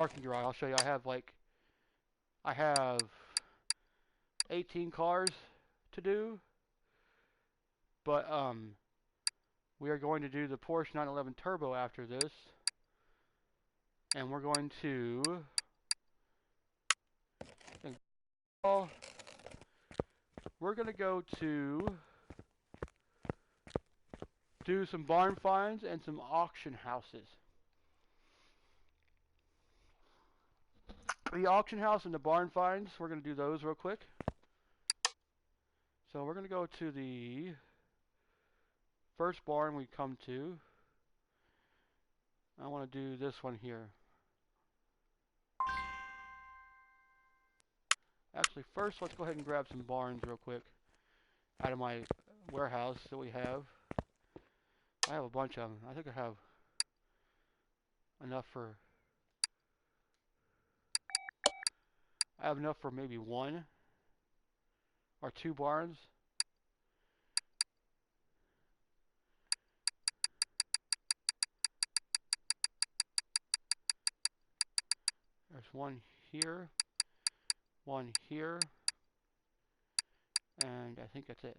parking garage. I'll show you. I have 18 cars to do, but we are going to do the Porsche 911 Turbo after this, and we're going to go to do some barn finds and some auction houses. The auction house and the barn finds, we're going to do those real quick. So we're going to go to the first barn we come to. I want to do this one here. Actually, first let's go ahead and grab some barns real quick out of my warehouse that we have. I have a bunch of them. I think I have enough for... I have enough for maybe 1 or 2 barns. There's one here, and I think that's it.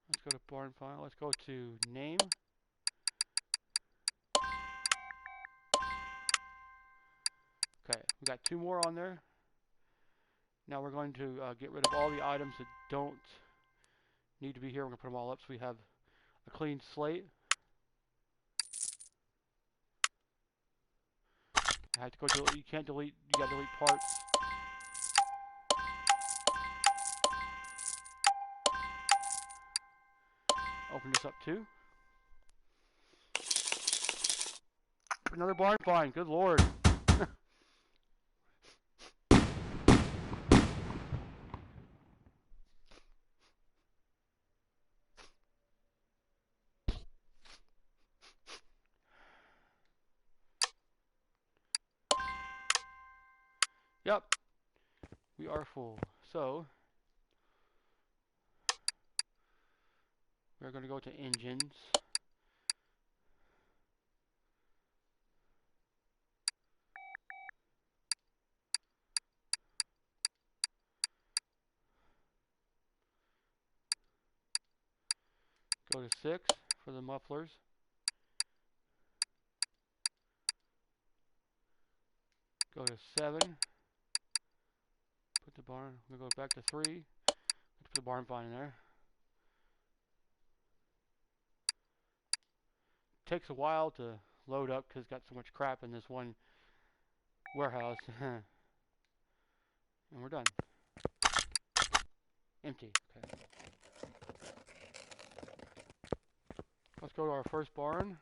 Let's go to barn file. Let's go to name. Okay, we got 2 more on there. Now we're going to get rid of all the items that don't need to be here. We're going to put them all up so we have a clean slate. I have to go delete. You can't delete. You got to delete parts. Open this up too. Another barn find. Good lord. Yep. We are full. So we're going to go to engines. Go to 6 for the mufflers. Go to 7. Put the barn. We'll go back to 3. Let's put the barn find in there. Takes a while to load up because it's got so much crap in this one warehouse. And we're done. Empty. Okay. Let's go to our first barn.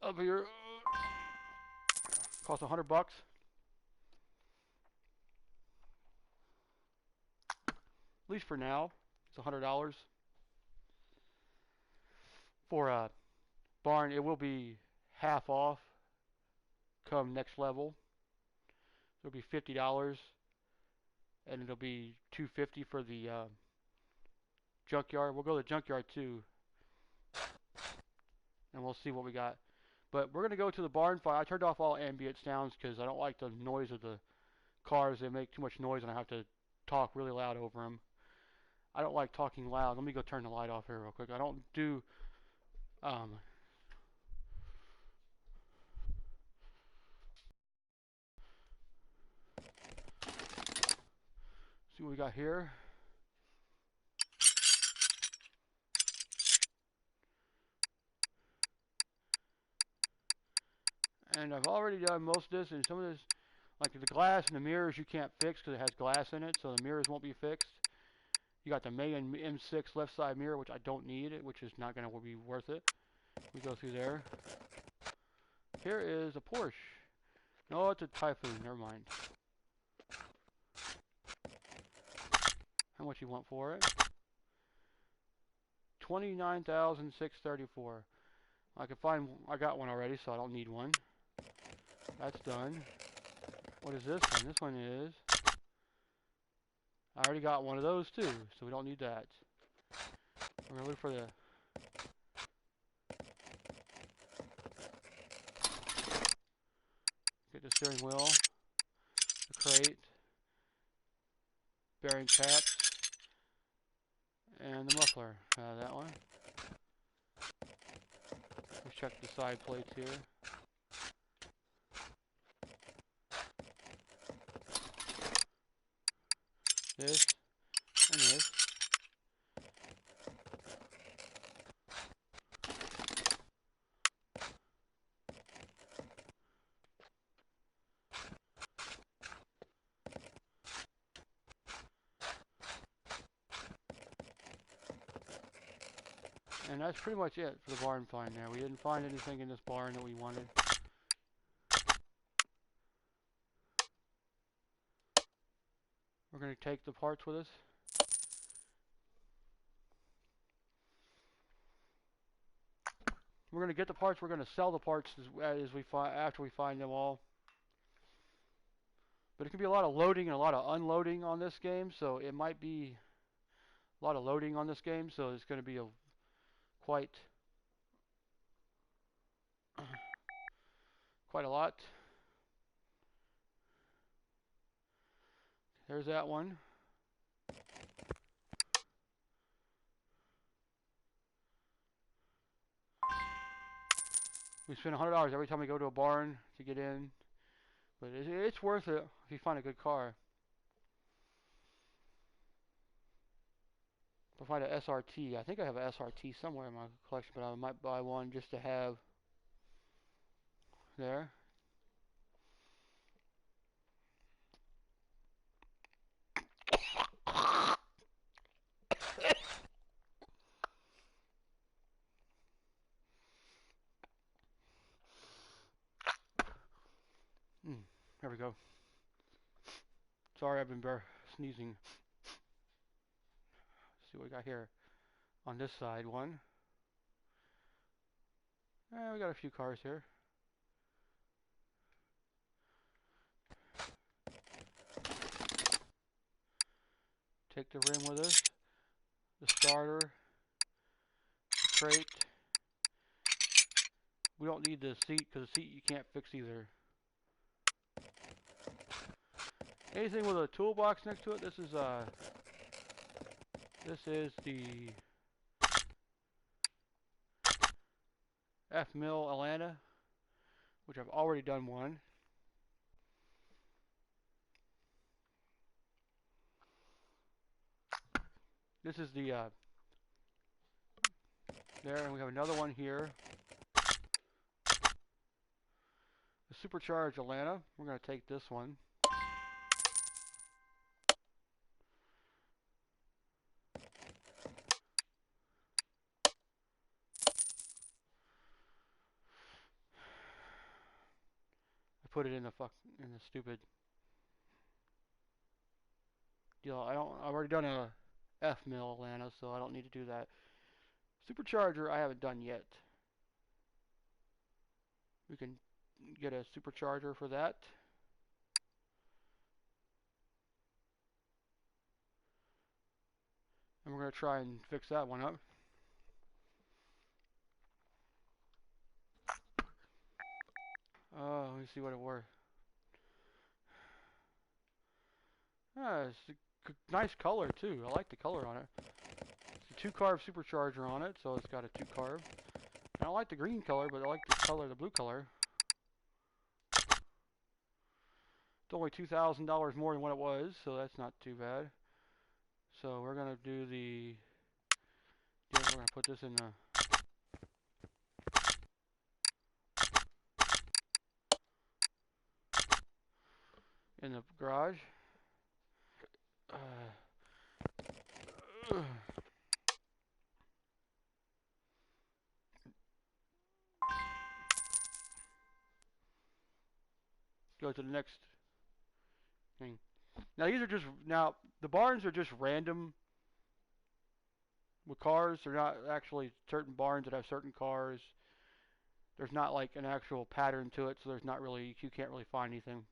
Up here. Cost $100. At least for now. It's $100. For a barn, it will be half off come next level. It'll be $50, and it'll be $250 for the junkyard. We'll go to the junkyard too, and we'll see what we got. But we're gonna go to the barn find. I turned off all ambient sounds because I don't like the noise of the cars. They make too much noise, and I have to talk really loud over them. I don't like talking loud. Let me go turn the light off here real quick. I don't do see what we got here. And I've already done most of this, and some of this, like the glass and the mirrors, you can't fix because it has glass in it, so the mirrors won't be fixed. You got the Megan M6 left side mirror, which I don't need, which is not going to be worth it. We go through there. Here is a Porsche. No, it's a Typhoon. Never mind. How much you want for it? $29,634. I can find. I got one already, so I don't need one. That's done. What is this one? This one is... I already got one of those too, so we don't need that. We're going to look for the... Get the steering wheel, the crate, bearing caps, and the muffler. That one. Let's check the side plates here. This and this. And that's pretty much it for the barn find there. We didn't find anything in this barn that we wanted. We're going to take the parts with us. We're going to get the parts. We're going to sell the parts after we find them all. But it can be a lot of loading and a lot of unloading on this game, so it might be a lot of loading on this game, so it's going to be quite a lot. There's that one. We spend $100 every time we go to a barn to get in, but it's worth it if you find a good car. If I find an SRT, I think I have an SRT somewhere in my collection, but I might buy one just to have there. There we go. Sorry, I've been sneezing. Let's see what we got here. On this side, one. We got a few cars here. Take the rim with us. The starter. The crate. We don't need the seat because the seat you can't fix either. Anything with a toolbox next to it. This is the F-Mill Atlanta, which I've already done one. This is the there, and we have another one here. The Supercharged Atlanta. We're going to take this one. I put it in the stupid deal. I've already done a F-Mill Atlanta, so I don't need to do that. Supercharger I haven't done yet. We can get a supercharger for that. And we're going to try and fix that one up. Let me see what it worth. It's a nice color too. I like the color on it. It's a 2-carb supercharger on it, so it's got a 2-carb. I don't like the green color, but I like the color, the blue color. It's only $2,000 more than what it was, so that's not too bad. So we're gonna do we're gonna put this in the garage. Go to the next thing. Now the barns are just random with cars. They're not actually certain barns that have certain cars. there's not like an actual pattern to it, so there's not really, you can't really find anything.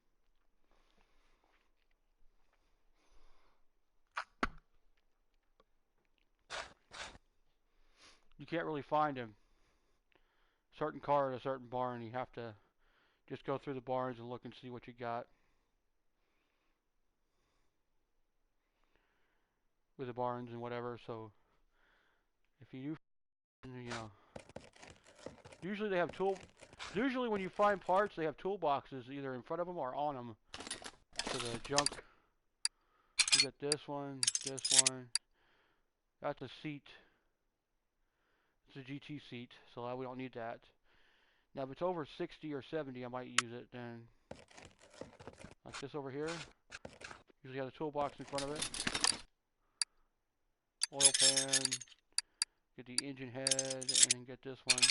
You can't really find a certain car at a certain barn. You have to just go through the barns and look and see what you got with the barns and whatever. So if you do, you know, usually they have usually when you find parts, they have toolboxes either in front of them or on them. So the junk, you get this one, that's a seat. It's a GT seat, so we don't need that. Now if it's over 60 or 70, I might use it then. Like this over here. Usually have a toolbox in front of it. Oil pan. Get the engine head, and then get this one.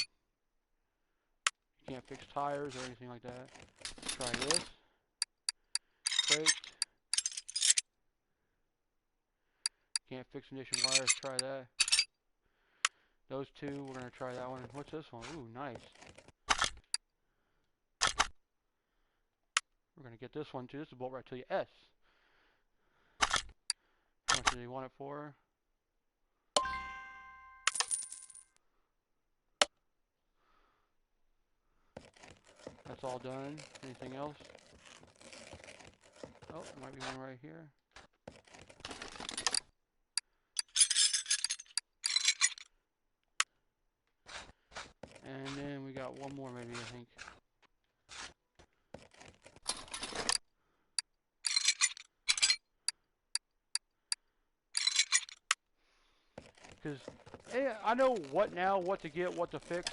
You can't fix tires or anything like that. Try this. Crate. Can't fix ignition wires, try that. Those two, we're going to try that one. What's this one? Ooh, nice. We're going to get this one too. This is bolt right to the S. How much do you want it for? That's all done. Anything else? Oh, there might be one right here. And then we got one more maybe, I think. Because I know what now, what to get, what to fix.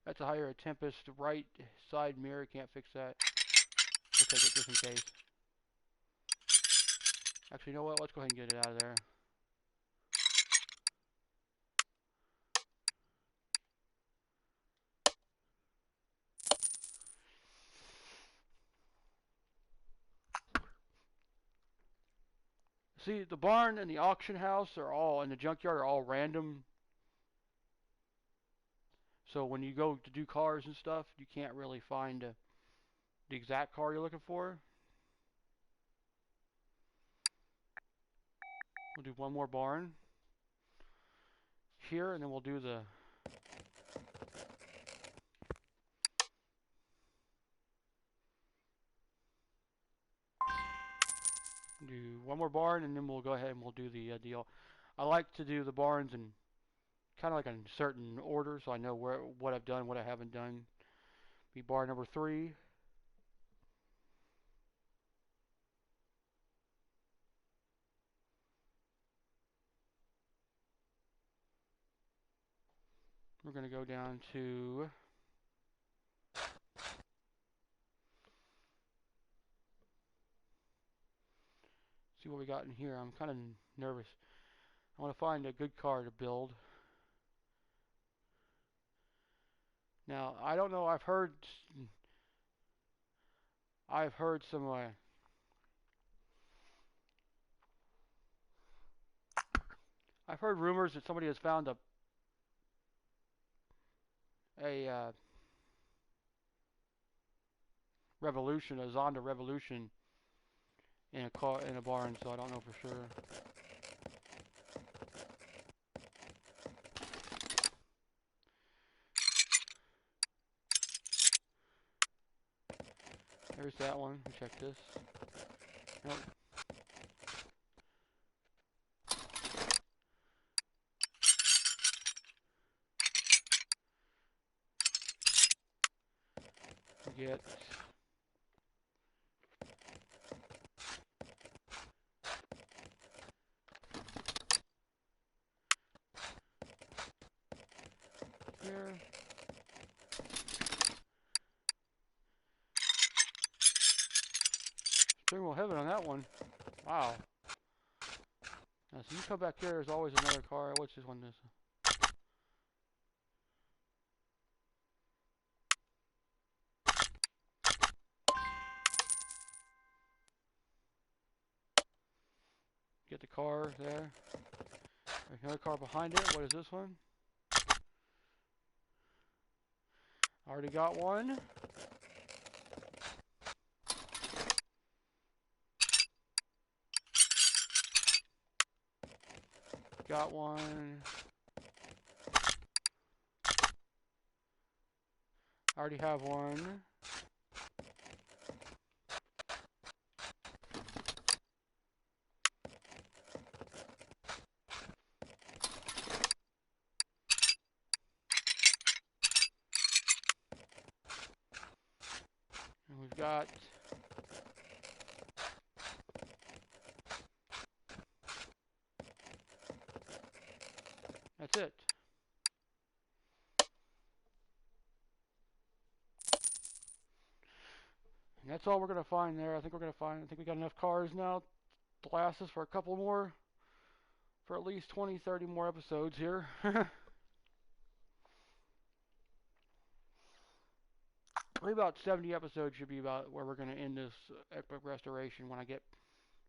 That's a higher Tempest right side mirror. Can't fix that. We'll take it just in case. Actually, you know what? Let's go ahead and get it out of there. See, the barn and the auction house are all, and the junkyard are all random. So when you go to do cars and stuff, you can't really find the exact car you're looking for. We'll do one more barn here, and then we'll do one more barn, and then we'll go ahead and we'll do the deal. I like to do the barns in kind of like in certain order, so I know what I've done, what I haven't done. Be barn number 3. We're going to go down to see what we got in here. I'm kind of nervous. I want to find a good car to build. Now, I don't know, I've heard some I've heard rumors that somebody has found a Revolution, a Zonda Revolution in a barn, so I don't know for sure. There's that one. Check this. Nope. Get here. Steering wheel heaven on that one. Wow. Now, so you come back here, there's always another car. What's this one? This. Get the car there. There's another car behind it. What is this one? Already got one. Got one. Already have one. And we've got that's it. And that's all we're going to find there. I think we got enough cars now to last us for a couple more, for at least 20, 30 more episodes here. Probably about 70 episodes should be about where we're going to end this epic restoration when I get to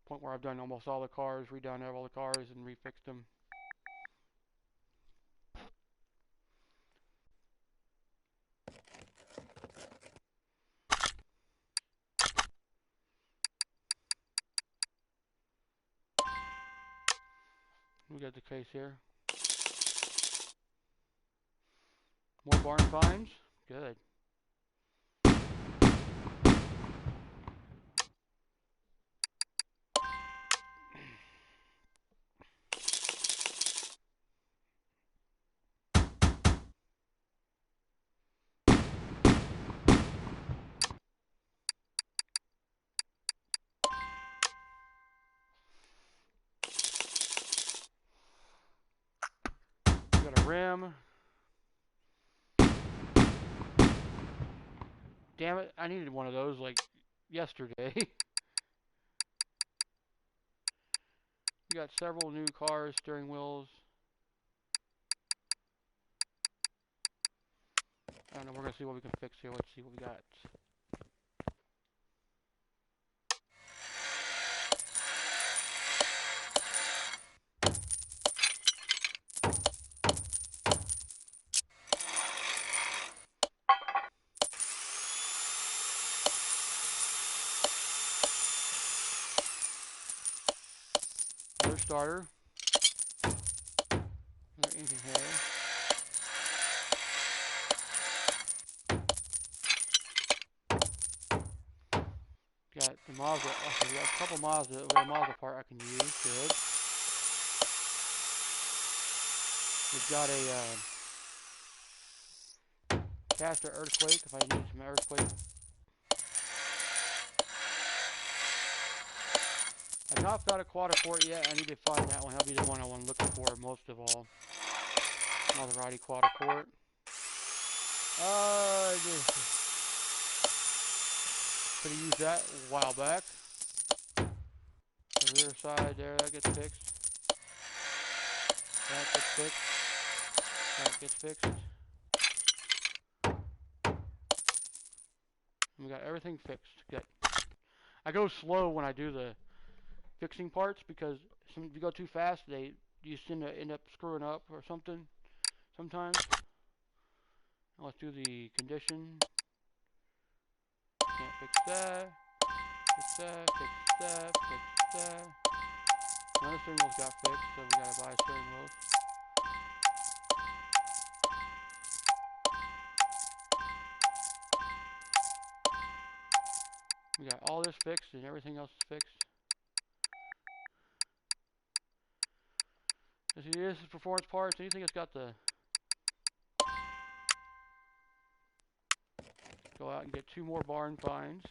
the point where I've done almost all the cars, redone all the cars, and refixed them. We got the case here. More barn finds. Good. We got a rim. Damn it, I needed one of those like yesterday. We got several new cars, steering wheels. I don't know, we're going to see what we can fix here. Let's see what we got. Another starter. Another engine head. Got the Mazda. Okay, we got a couple Mazda. We got a Mazda part I can use. Good. We've got a caster earthquake if I need some earthquake. I've not found a quadruport yet. I need to find that one. That'll be the one I want looking for most of all. Maserati quadruport. Could have used that a while back. The rear side there, that gets fixed. That gets fixed. That gets fixed. And we got everything fixed. Good. I go slow when I do the fixing parts because if you go too fast, you tend to end up screwing up or something sometimes. Now let's do the condition. Can't fix that. Fix that. Fix that. Fix that. Another steering wheel's got fixed, so we gotta buy steering wheels. We got all this fixed and everything else is fixed. This is performance parts. Anything that's got the go out and get 2 more barn finds.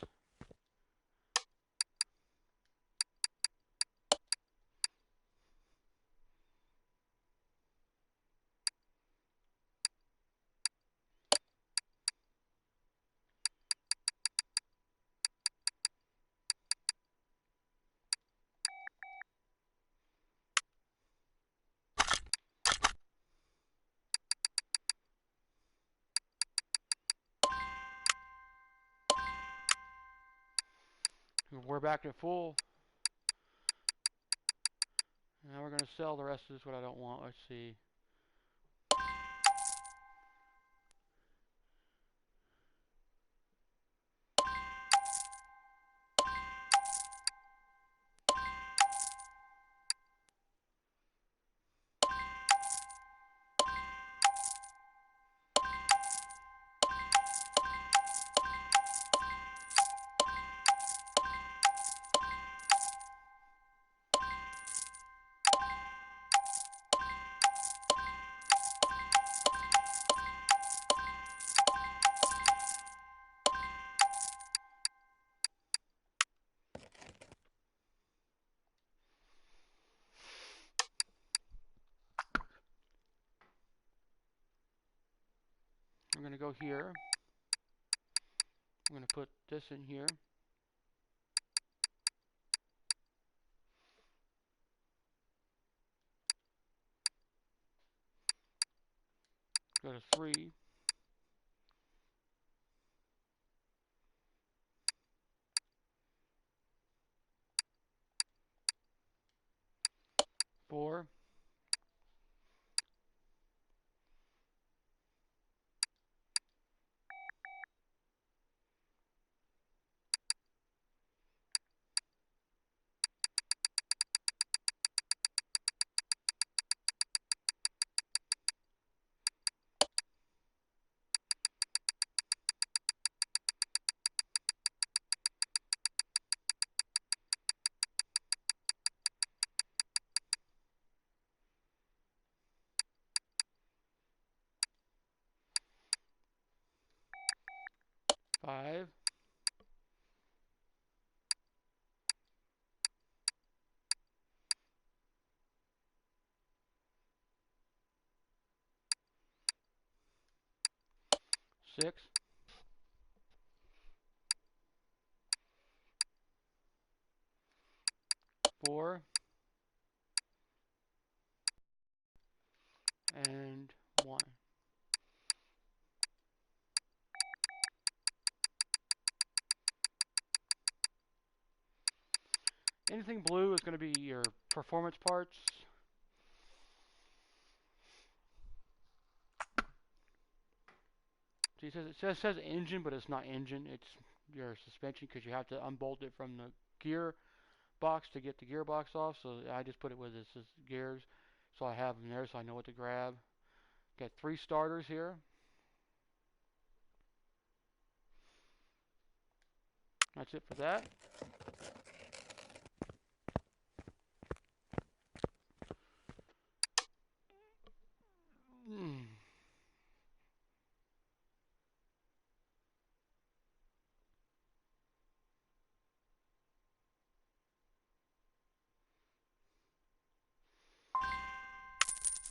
We're back to full. Now we're going to sell the rest of this, what I don't want. Let's see. We're going to go here. I'm going to put this in here. Go to 3. Four. 5. 6. 4. And 1. Anything blue is going to be your performance parts. See, it says engine, but it's not engine. It's your suspension because you have to unbolt it from the gear box to get the gearbox off. So I just put it with this gears, so I have them there, so I know what to grab. Got 3 starters here. That's it for that.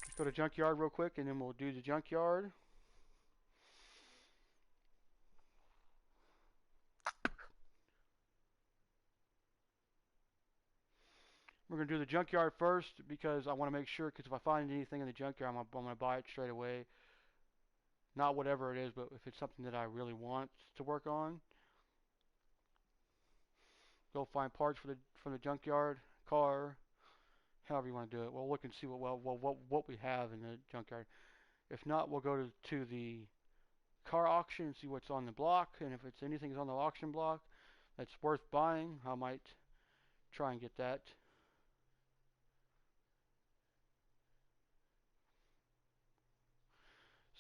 Let's go to junkyard real quick, and then we'll do the junkyard. We're going to do the junkyard first because I want to make sure, because if I find anything in the junkyard, I'm going to buy it straight away. Not whatever it is, but if it's something that I really want to work on. Go find parts from the junkyard, car, however you want to do it. We'll look and see what we have in the junkyard. If not, we'll go to the car auction and see what's on the block, and if it's anything's on the auction block that's worth buying, I might try and get that.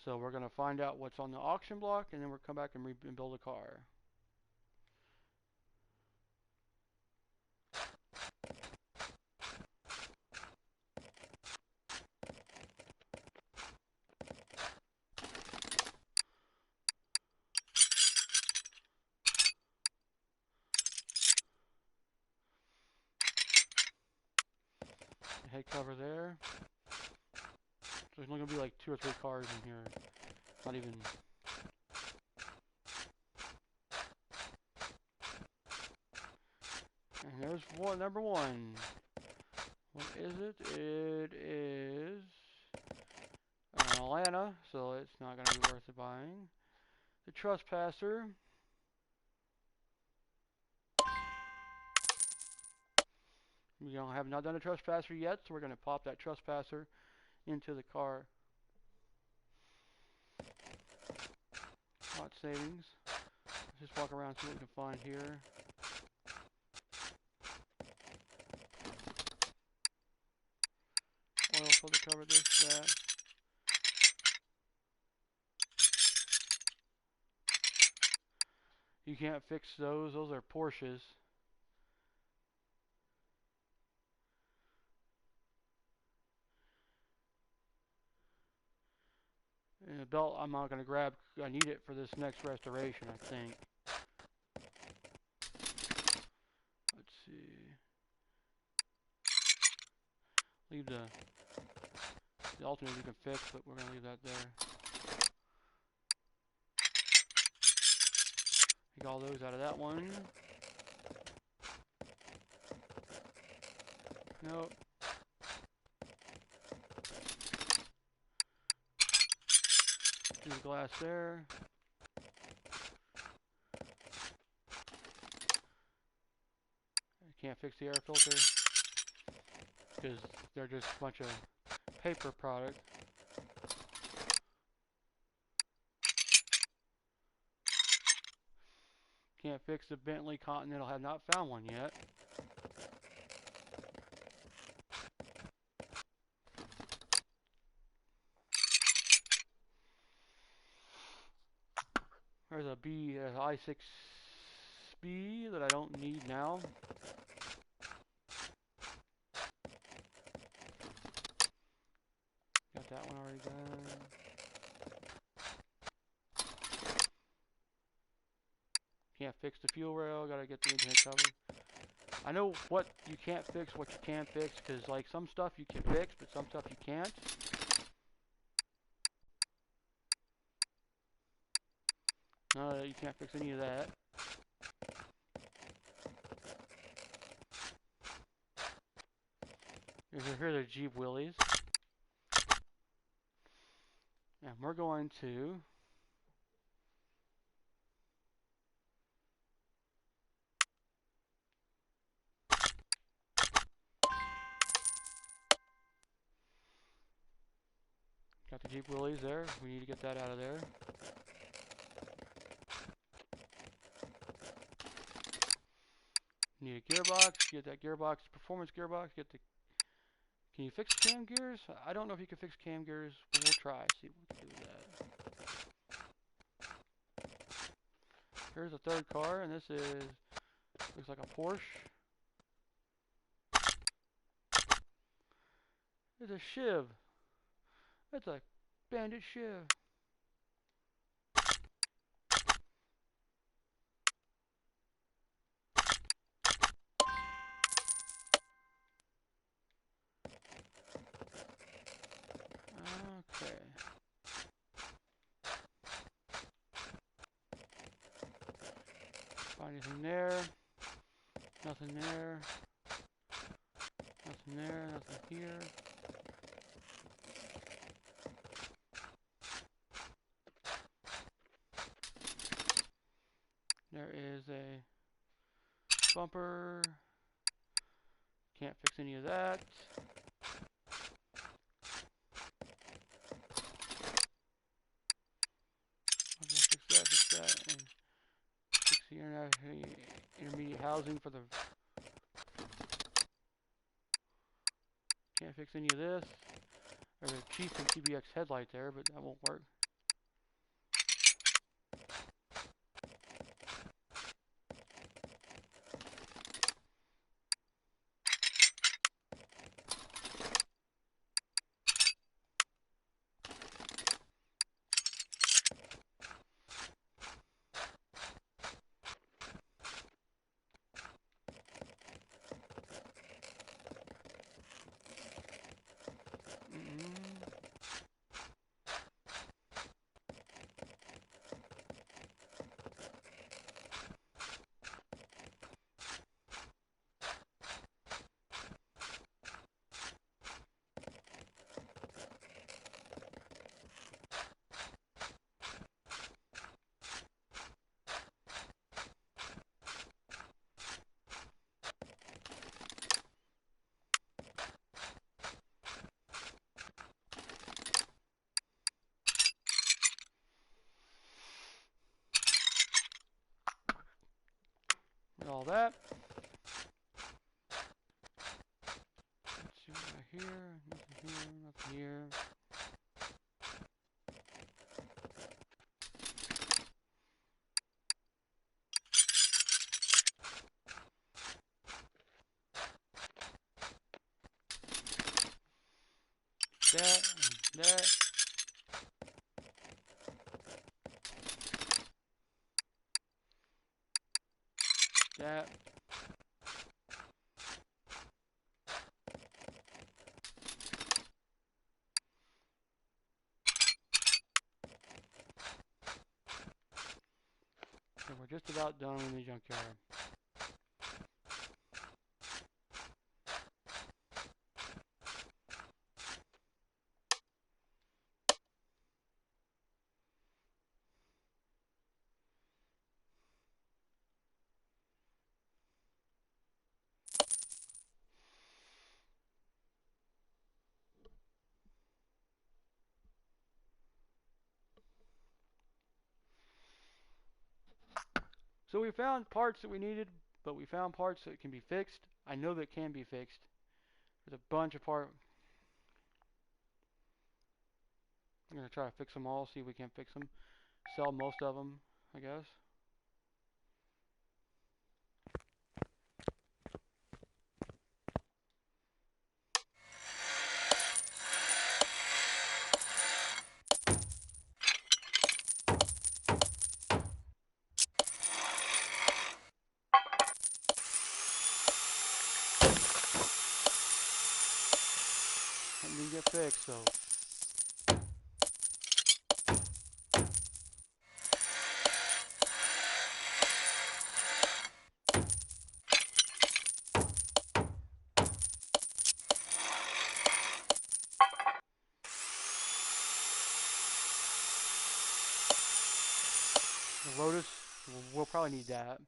So we're going to find out what's on the auction block, and then we'll come back and build a car. The head cover there. So there's only going to be like 2 or 3 cars in here. Not even... And there's number 1. What is it? It is an Atlanta, so it's not going to be worth it buying. The Trespasser. We have not done a trespasser yet, so we're going to pop that trespasser into the car. Hot savings. Let's just walk around, see what we can find here. Oil filter cover, this, that. You can't fix those. Those are Porsches. And the belt I'm not going to grab. I need it for this next restoration, I think. Let's see. Leave the alternator you can fix, but we're going to leave that there. Take all those out of that one. Nope. Do the glass there. I can't fix the air filter because they're just a bunch of paper product. Can't fix the Bentley Continental. Have not found one yet. There's a i6B that I don't need now. Got that one already done. Can't fix the fuel rail. Gotta get the engine covered. I know what you can't fix, what you can fix, because like some stuff you can fix, but some stuff you can't. No, you can't fix any of that. Here are the Jeep Willies. And we're going to got the Jeep Willies there. We need to get that out of there. Need a gearbox. Get that gearbox, performance gearbox. Get the. Can you fix cam gears? I don't know if you can fix cam gears, but we'll try. See what we can do with that. Here's the third car, and this is looks like a Porsche. It's a Shiv. It's a Bandit Shiv. Okay. Find anything there? Nothing there. Nothing there. Nothing here. There is a bumper. Can't fix any of that. I'm gonna fix that, and fix the intermediate housing for the. Can't fix any of this. There's a Chief and TBX headlight there, but that won't work. all that. Let's see what we got here. Nothing here. Nothing here. That. That. So we're just about done in the junkyard. So we found parts that we needed, but we found parts that can be fixed. I know that can be fixed. There's a bunch of parts. I'm going to try to fix them all, see if we can fix them. Sell most of them, I guess. And didn't get fixed, so. The Lotus, we'll probably need that.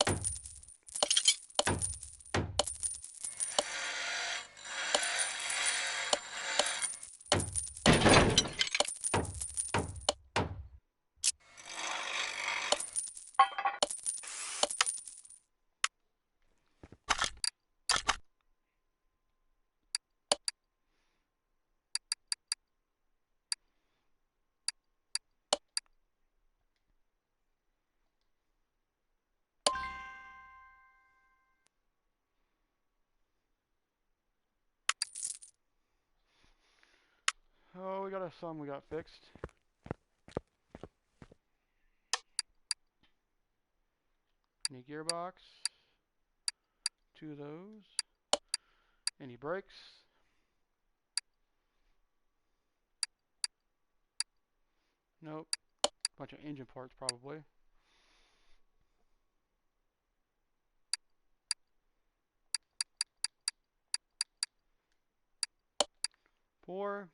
Oh, we got some we got fixed. Any gearbox? 2 of those. Any brakes? Nope. Bunch of engine parts probably. 4.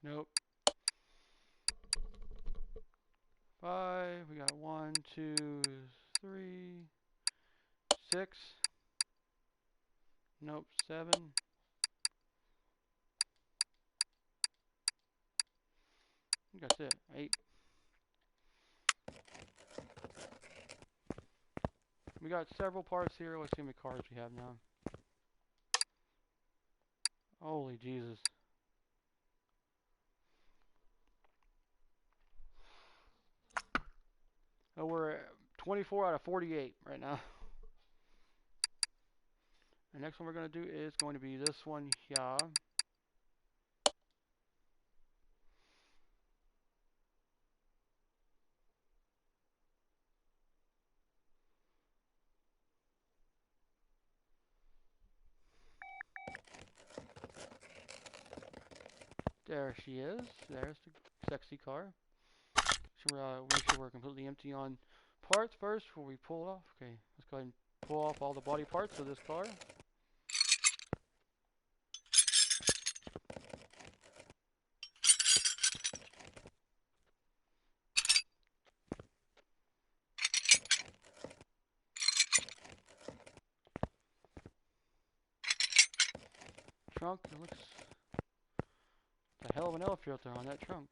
Nope. 5. We got 1, 2, 3, 6. Nope. 7. I think that's it. 8. We got several parts here. Let's see how many cards we have now. Holy Jesus. Oh, we're at 24 out of 48 right now. The next one we're going to do is going to be this one here. There she is. There's the sexy car. So make sure we're completely empty on parts first before we pull it off. Okay, let's go ahead and pull off all the body parts of this car. Trunk, it looks a hell of an air filter on that trunk.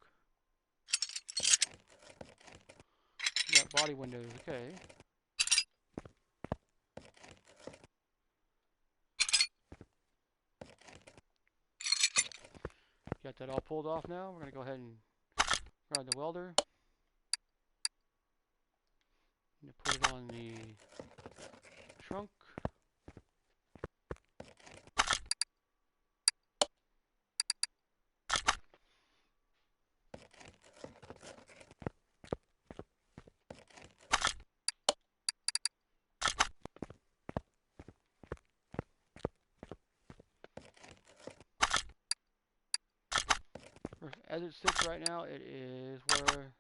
Body windows, okay. Got that all pulled off now. We're going to go ahead and grab the welder. And put it on the trunk. As it sits right now, it is where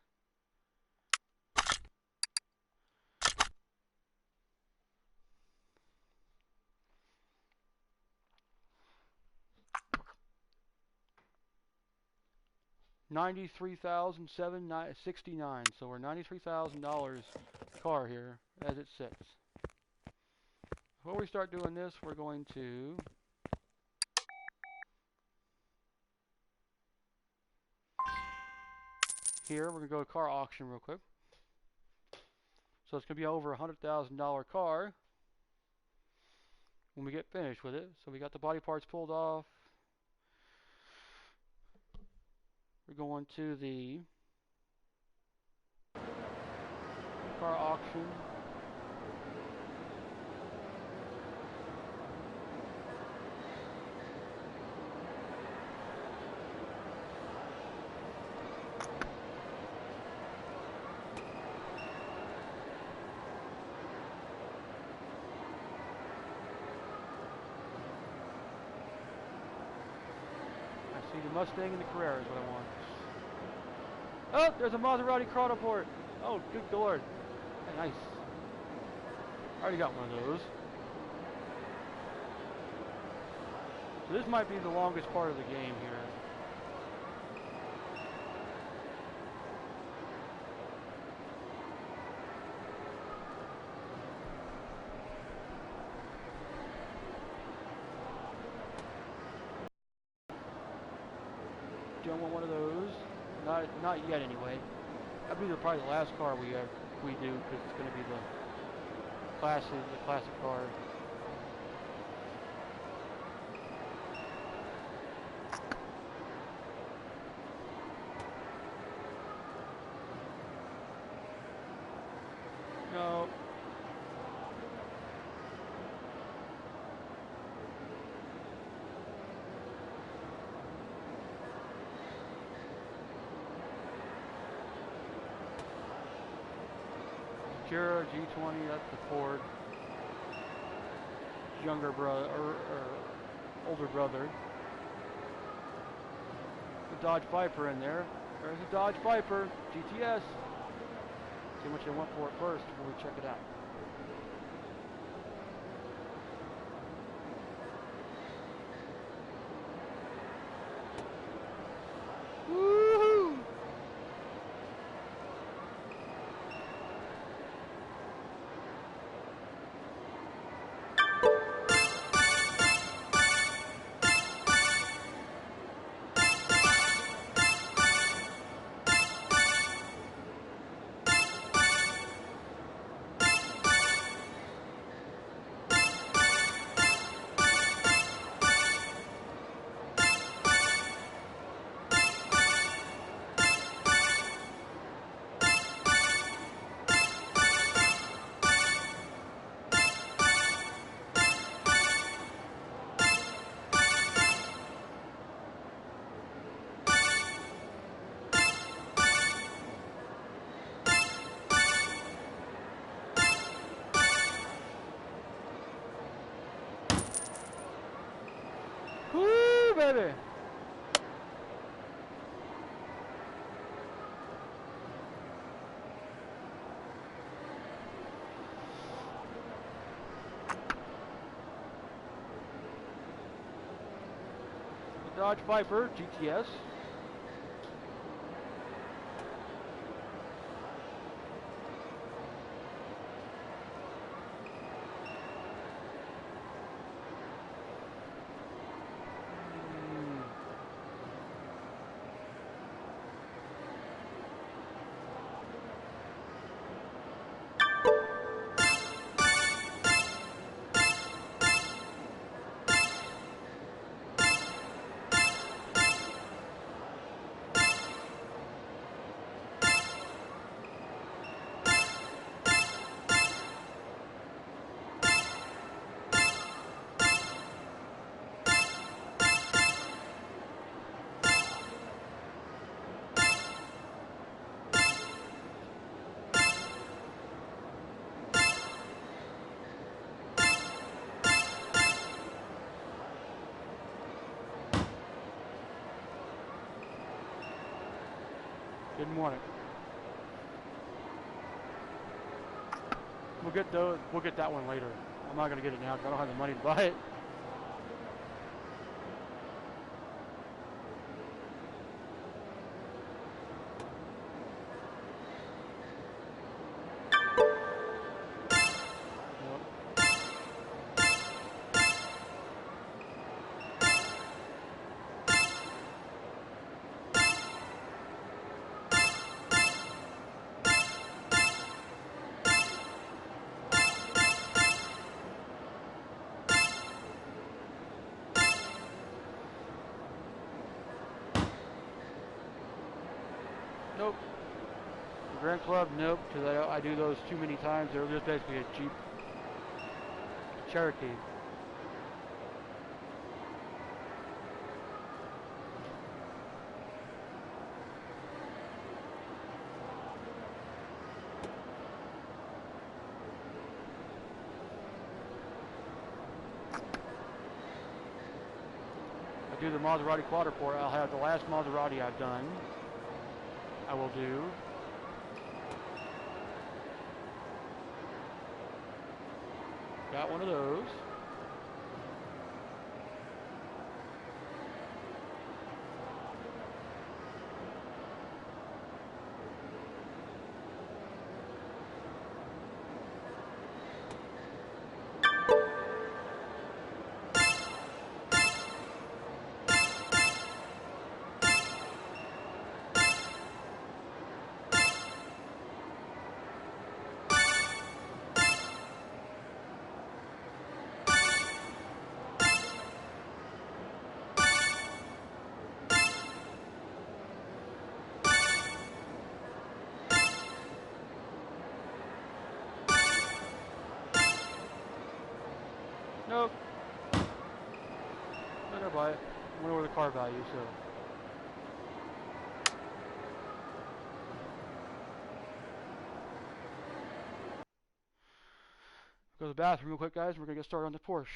$93,769. So we're $93,000 car here as it sits. Before we start doing this, we're going to we're going to go to car auction real quick. So it's going to be over $100,000 car when we get finished with it. So we got the body parts pulled off. We're going to the car auction. I see the Mustang and the Carrera is what I want. Oh, there's a Maserati Chronoport. Oh, good lord. Hey, nice. I already got one of those. So this might be the longest part of the game here. Don't want one of those. Not yet anyway. That'll be probably the last car we do, because it's going to be the classic car. No. Acura G20, that's the Ford. Younger brother, or older brother. The Dodge Viper in there. There's a Dodge Viper GTS. See how much I want for it first before we check it out. Woohoo! Woo, baby! The Dodge Viper GTS. Didn't want it. We'll get those. We'll get that one later. I'm not gonna get it now because I don't have the money to buy it. Nope. The Grand Club, nope, because I do those too many times. They're just basically a Jeep Cherokee. I do the Maserati Quadruport. I'll have the last Maserati I've done. I will do. Got one of those. Nope. Not gonna buy it. I wonder what the car value, so. Go to the bathroom real quick, guys. We're gonna get started on the Porsche.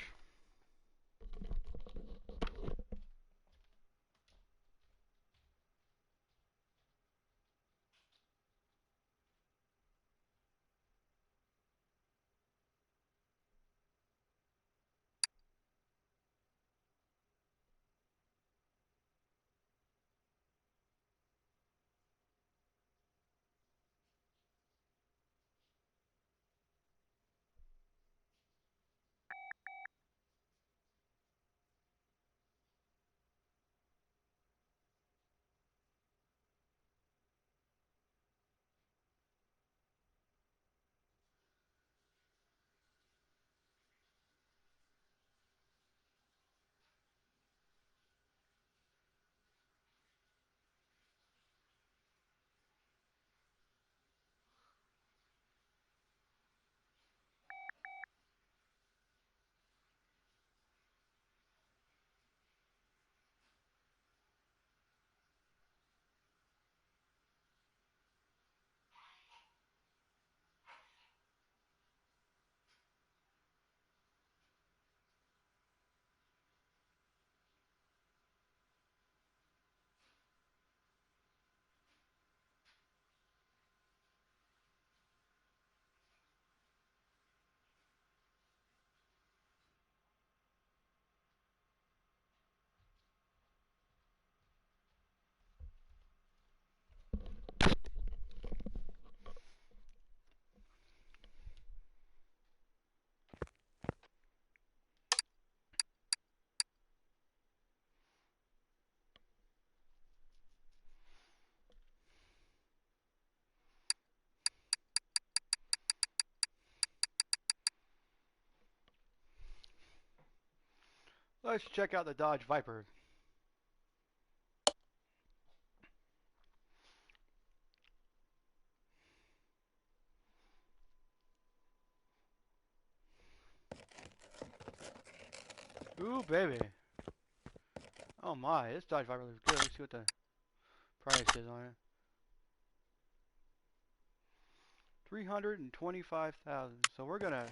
Let's check out the Dodge Viper. Ooh, baby. Oh my, this Dodge Viper looks good. Let's see what the price is on it. $325,000. So we're gonna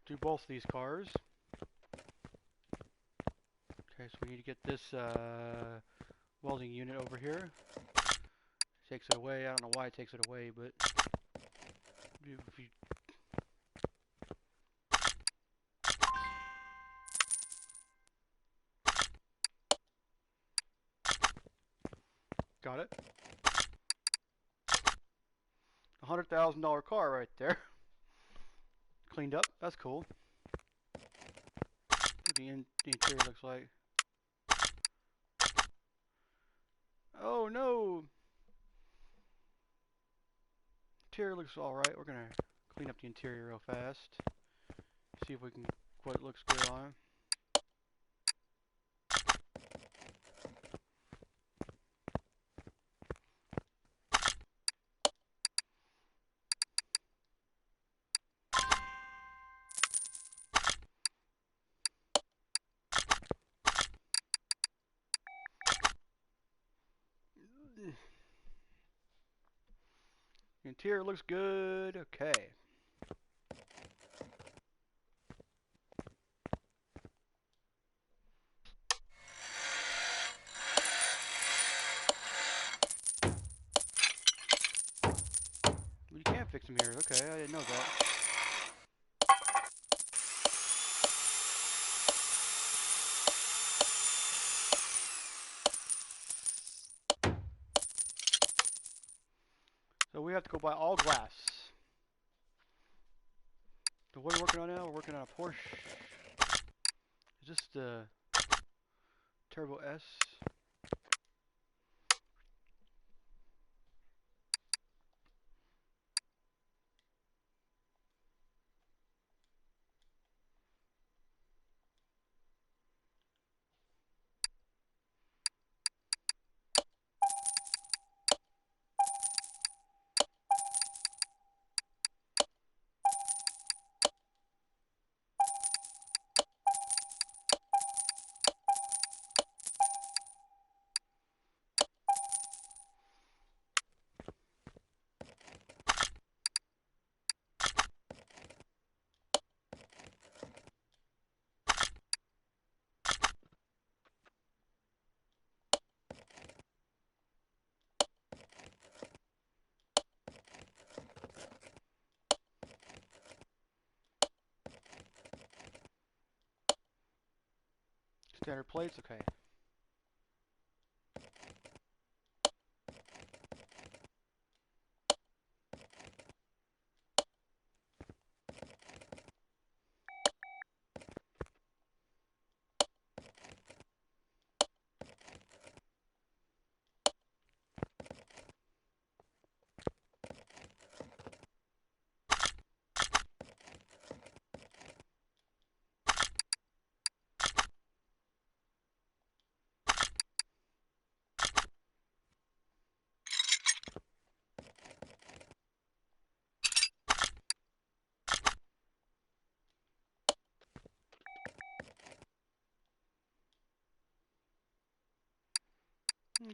do both these cars. Okay, so we need to get this welding unit over here. Takes it away. I don't know why it takes it away, but if you got it. $100,000 car right there. Cleaned up. That's cool. What the interior looks like. Oh no! Interior looks alright. We're gonna clean up the interior real fast. See if we can what it looks good on. The interior looks good. Okay. You can fix them here. Okay, I didn't know that. So we have to go buy all glass. So what are we working on now? We're working on a Porsche. Is this the Turbo S? Standard plates, okay.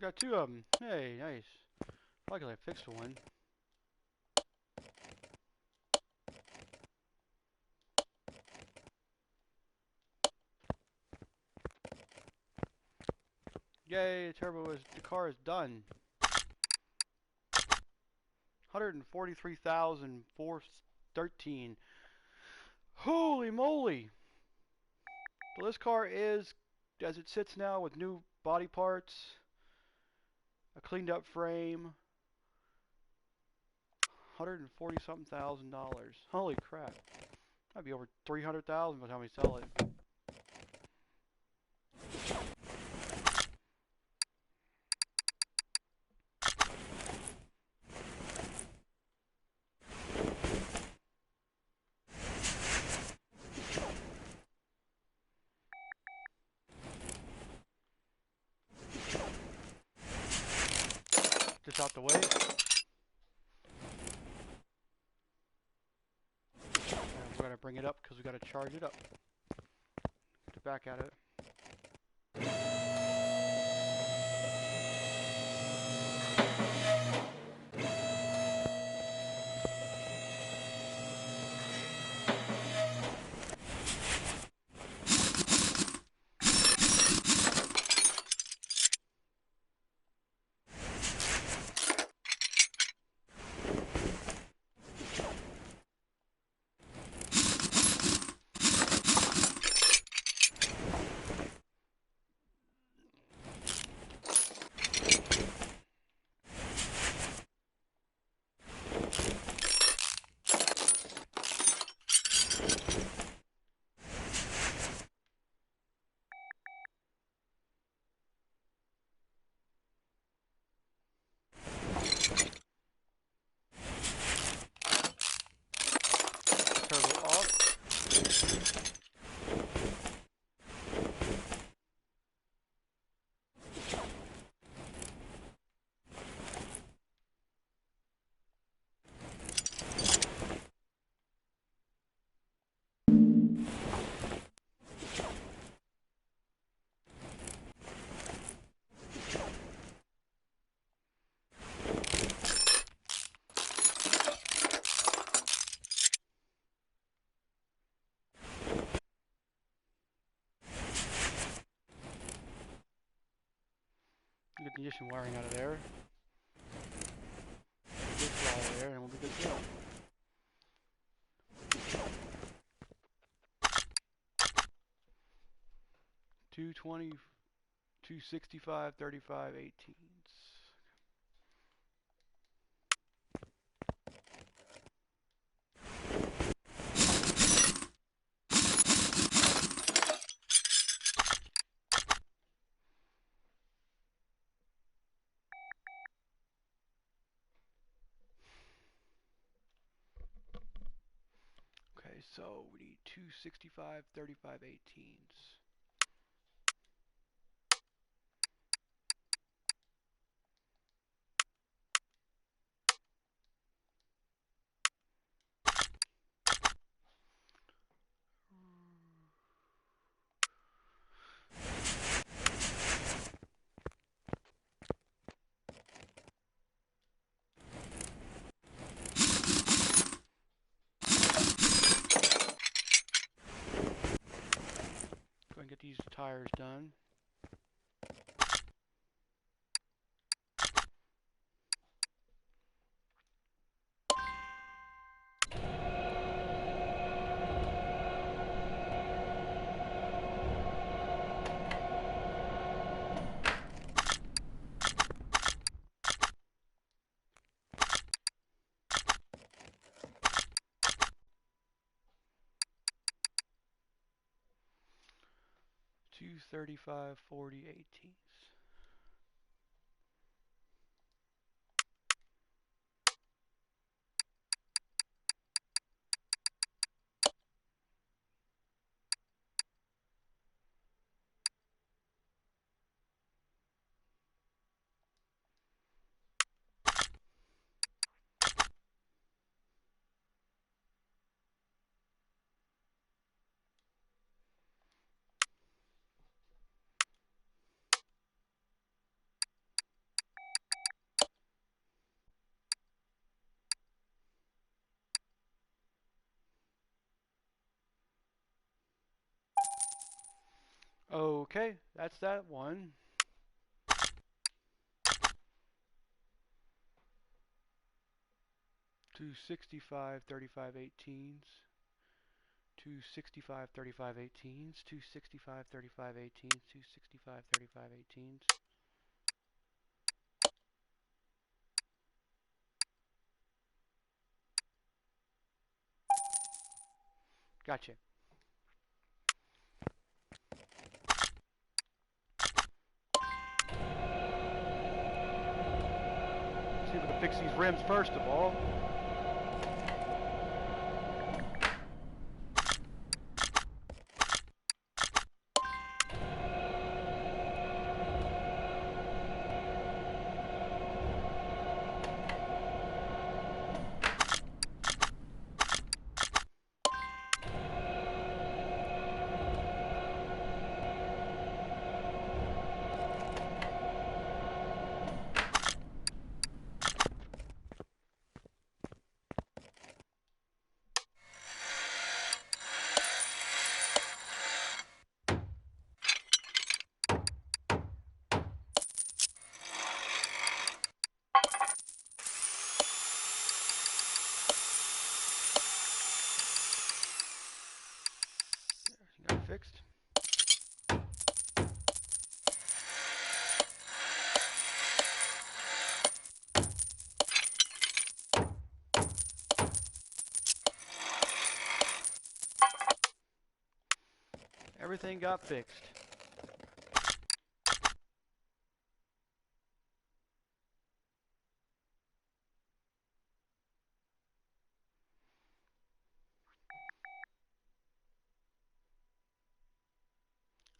Got two of them. Hey, nice. Luckily I fixed one. Yay, the car is done. 143,413. Holy moly! So this car is, as it sits now, with new body parts, a cleaned up frame, 140 something thousand dollars. Holy crap! That'd be over 300,000 by the time we sell it. Just out the way. And we're gonna bring it up because we gotta charge it up. Get back at it. Get the ignition wiring out of there. This out of there, and we'll be good to go. $220, $265, $35, $18. Okay, so we need 265, 35, 18s. Go ahead and get these tires done. Two 35, 40, 18s. Okay, that's that one. Two 65, 35, 18s. Two 65, 35, 18s. Two 65, 35, 18s. Two 65, 35, 18s. Gotcha. See if we can fix these rims first of all. Got it fixed. Everything got fixed.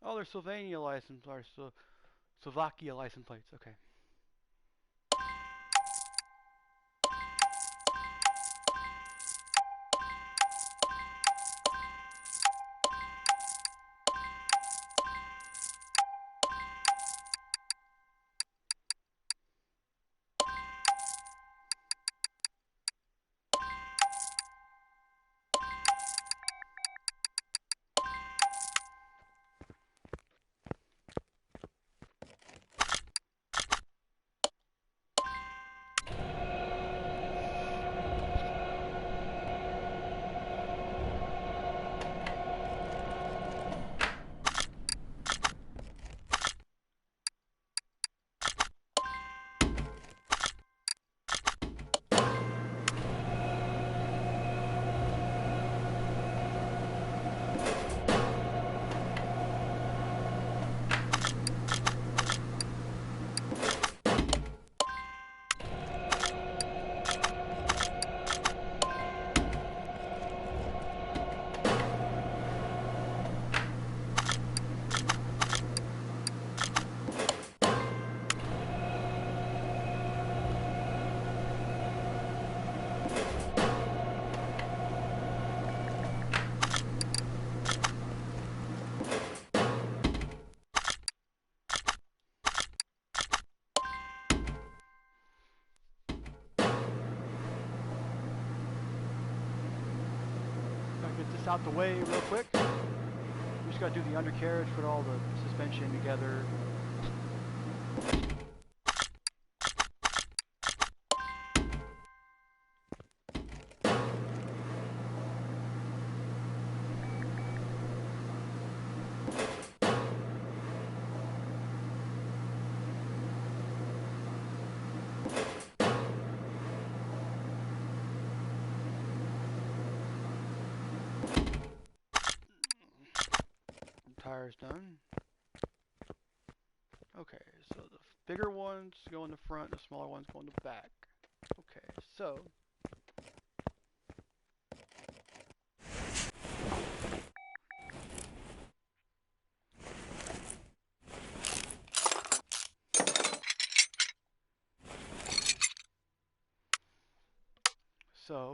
Oh, they're Slovenia license or Slovakia license plates. Okay. Get this out the way real quick. We just got to do the undercarriage, put all the suspension together. Tires done. Okay, so the bigger ones go in the front, the smaller ones go in the back. Okay, so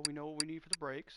we know what we need for the brakes.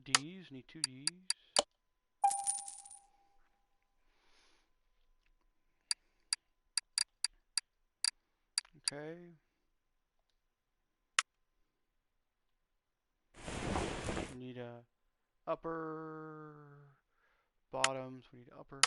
D's, need 2 D's. Okay. We need a upper, bottoms, we need upper.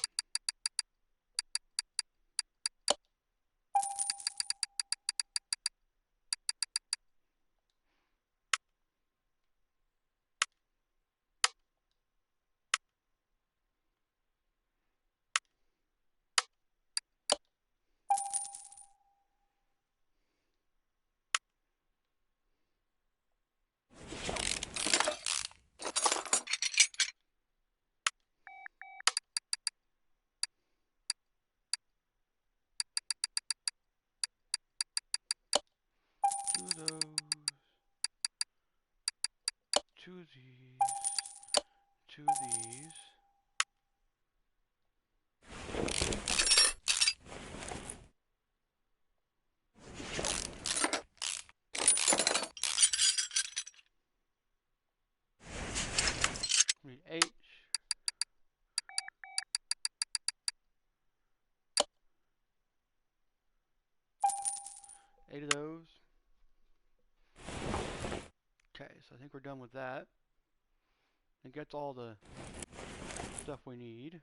2 of these, 2 of these. We need 8. 8 of those. Okay, so I think we're done with that. It gets all the stuff we need.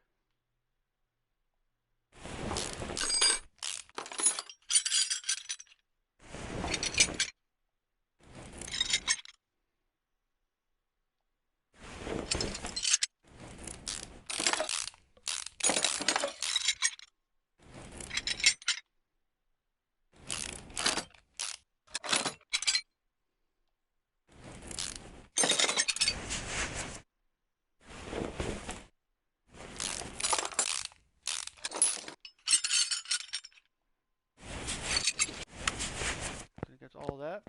That's all that.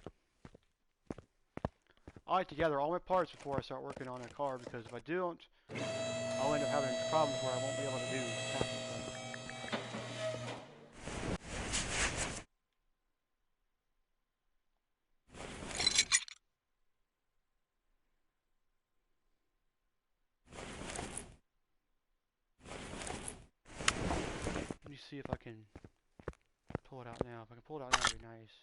I like to gather all my parts before I start working on a car, because if I don't, I'll end up having problems where I won't be able to do half the stuff. Let me see if I can pull it out now. If I can pull it out now, it'd be nice.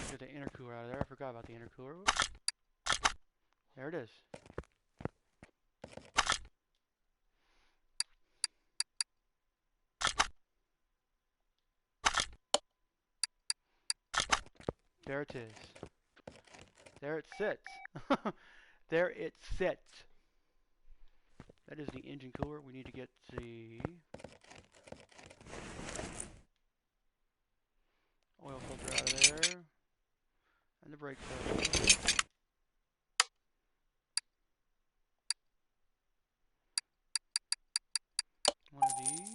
Get the intercooler out of there. I forgot about the intercooler. Whoops. There it is. There it is. There it sits. There it sits. That is the engine cooler. We need to get the oil filter out of there. And the brake filter. One of these.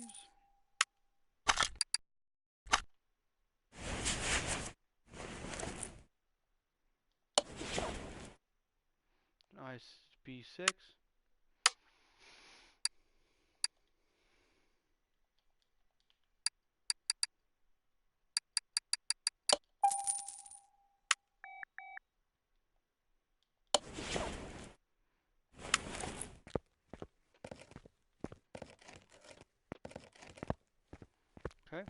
Nice B6. Okay.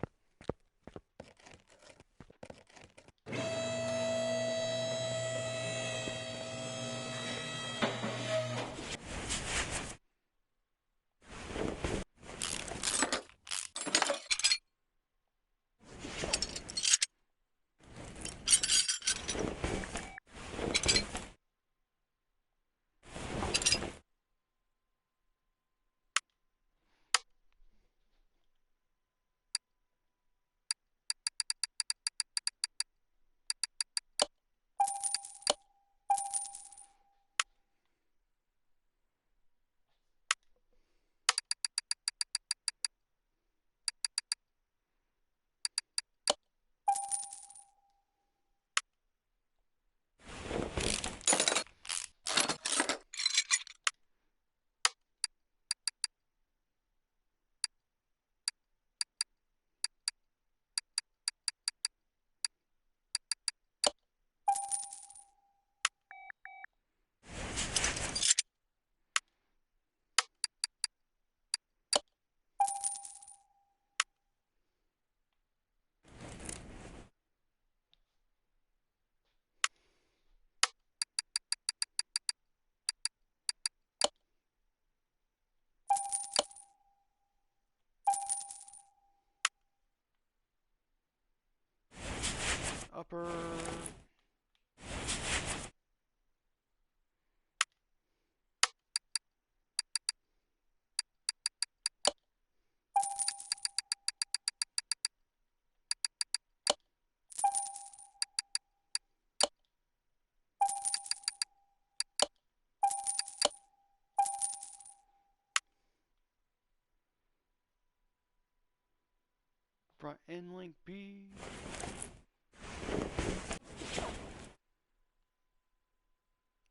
front end link B.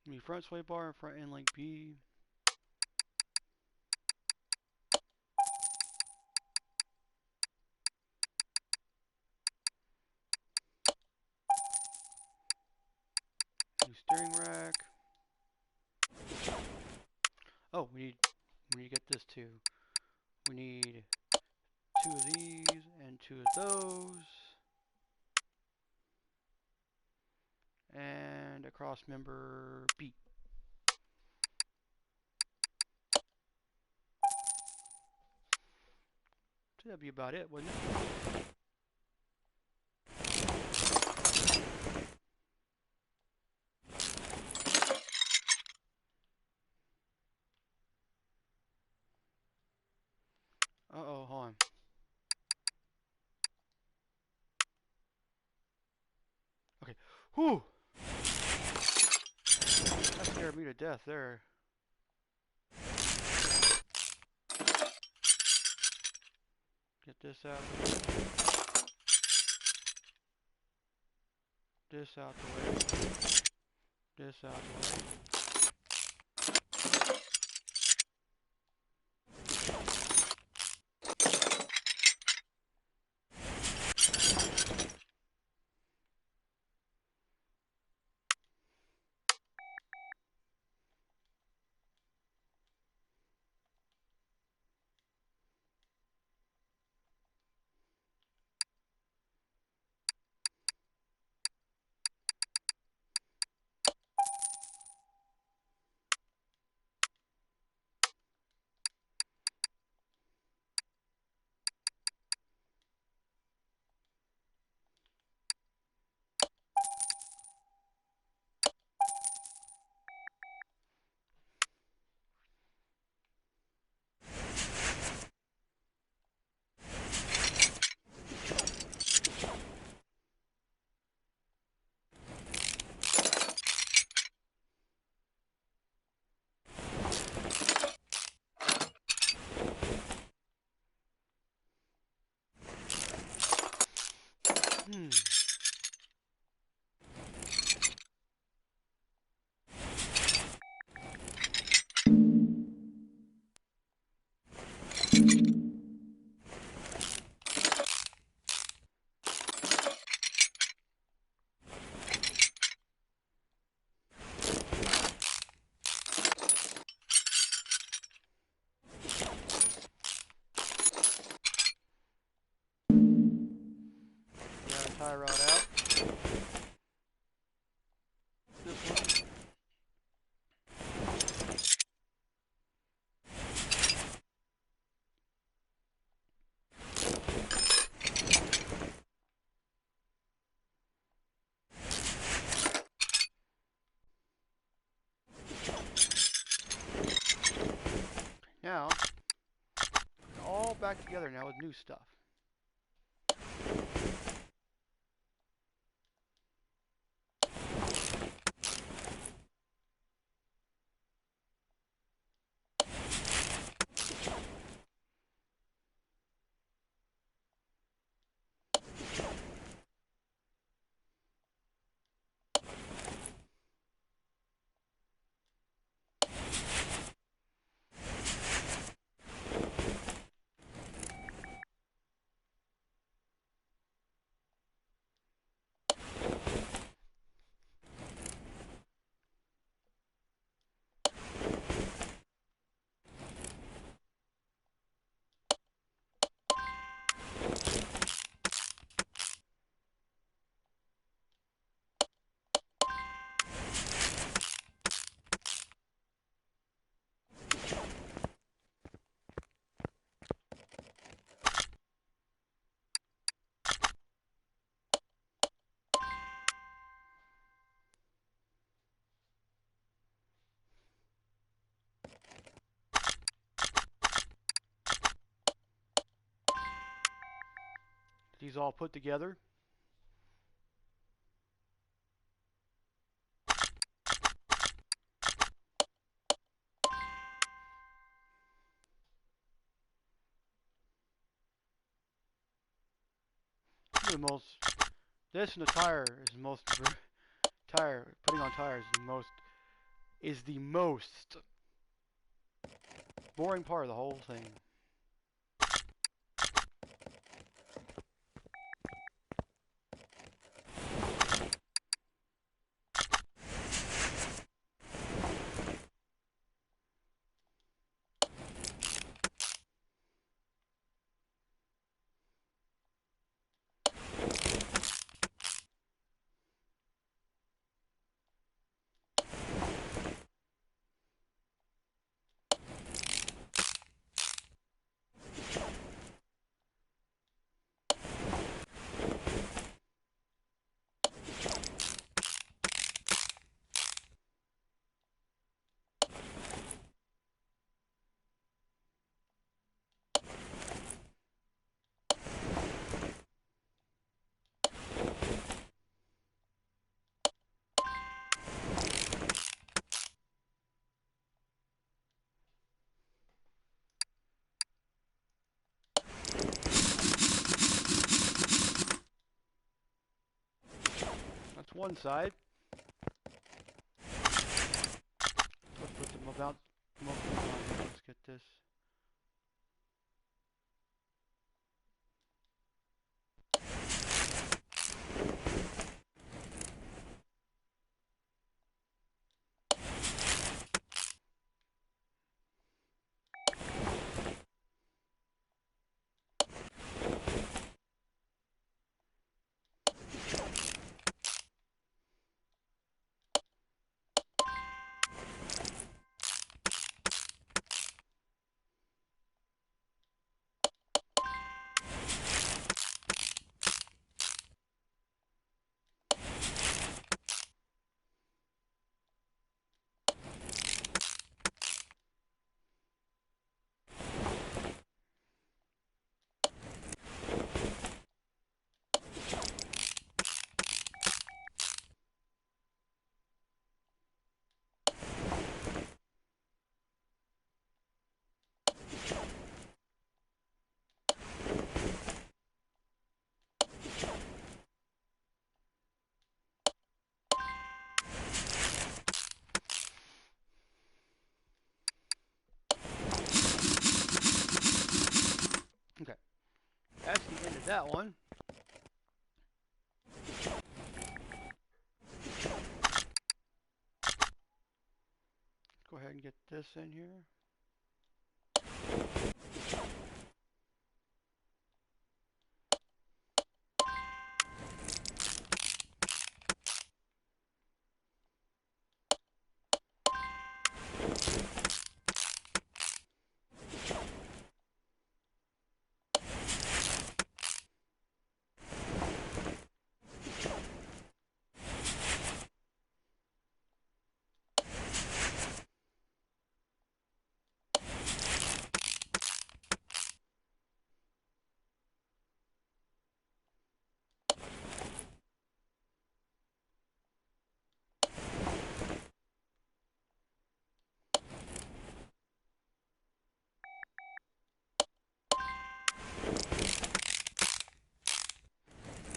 Need front sway bar and front end link B. New steering rack. Oh, we need to get this too. We need 2 of these and 2 of those. And a cross member B. So that'd be about it, wouldn't it? Uh-oh, hold on. Okay. Whew! That scared me to death there. Get this out of the way. This out the way. This out the way. Tie rod out. This one. Now, all back together now with new stuff. These all put together. the most. This and the tire is the most. Putting on tires is the most boring part of the whole thing. That's one side. Let's put the most on here. Let's get this. Okay, that's the end of that one. Go ahead and get this in here.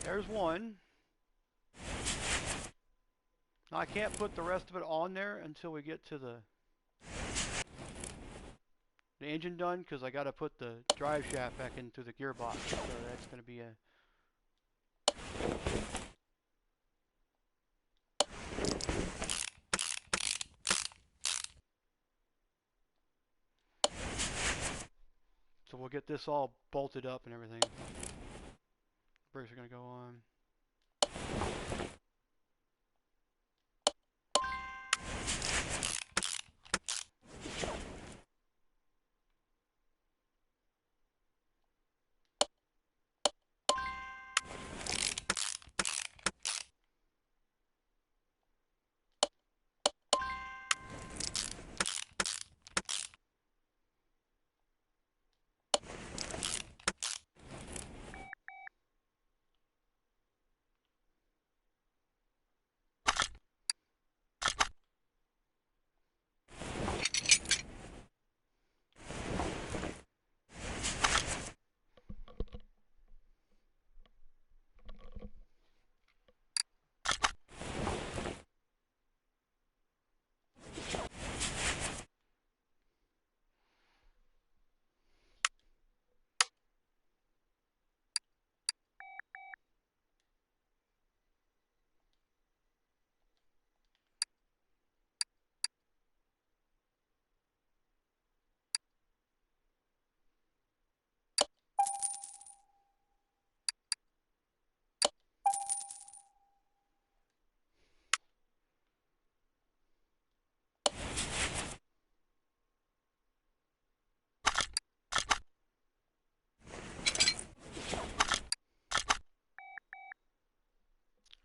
There's one. Now I can't put the rest of it on there until we get to the engine done, because I got to put the drive shaft back into the gearbox. So that's going to be a... So we'll get this all bolted up and everything. Brakes are going to go on.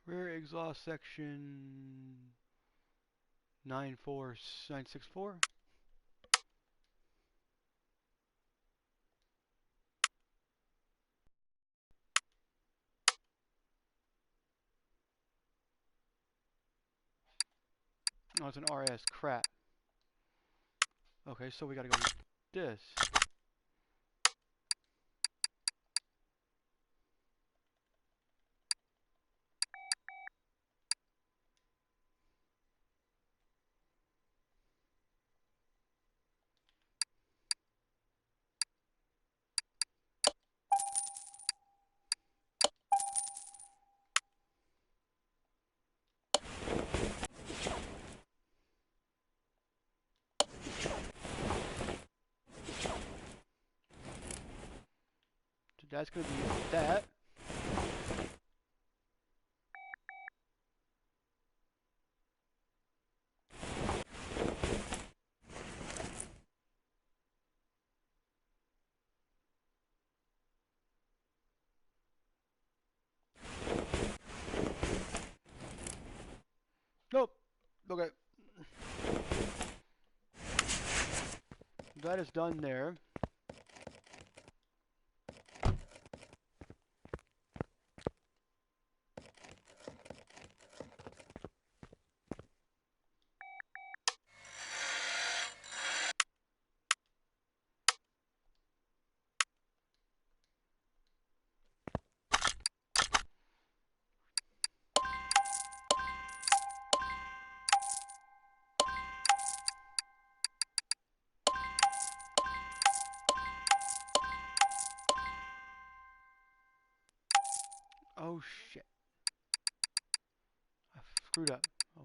Rear exhaust section 94964. Oh, it's an RS. Crap. Okay, so we gotta go this. So that's gonna be that. Nope. Okay. That is done there. Oh shit. I screwed up. Oh.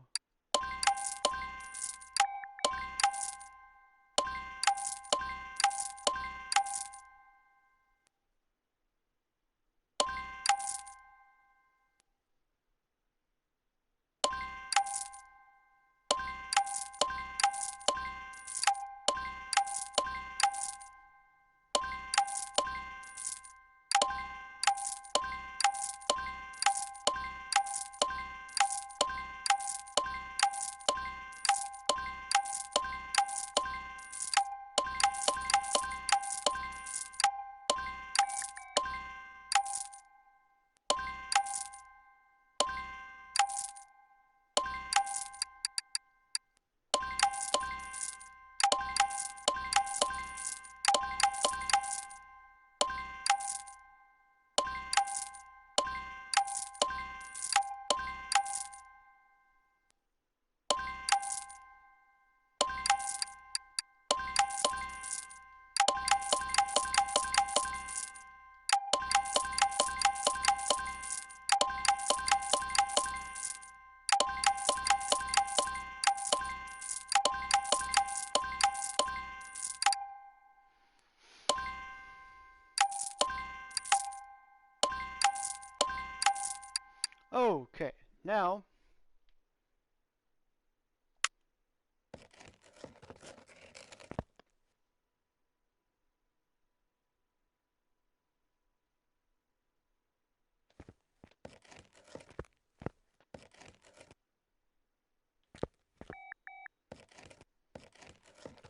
Okay, now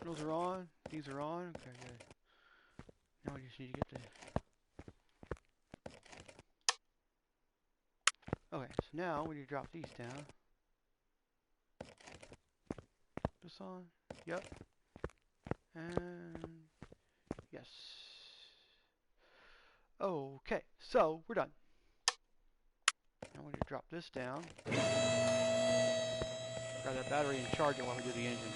those are on, these are on. Okay, good. Now we just need to get the. Okay, so now we need to drop these down. This on? Yep. And yes. Okay, so we're done. Now we need to drop this down. Grab that battery and charge it while we do the engine.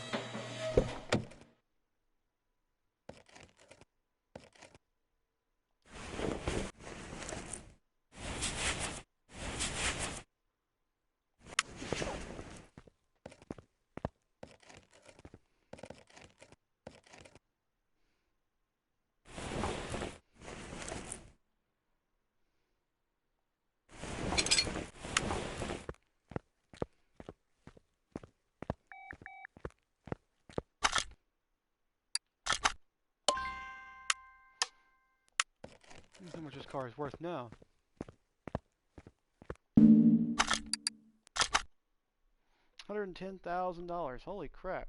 How much this car is worth now? $110,000. Holy crap.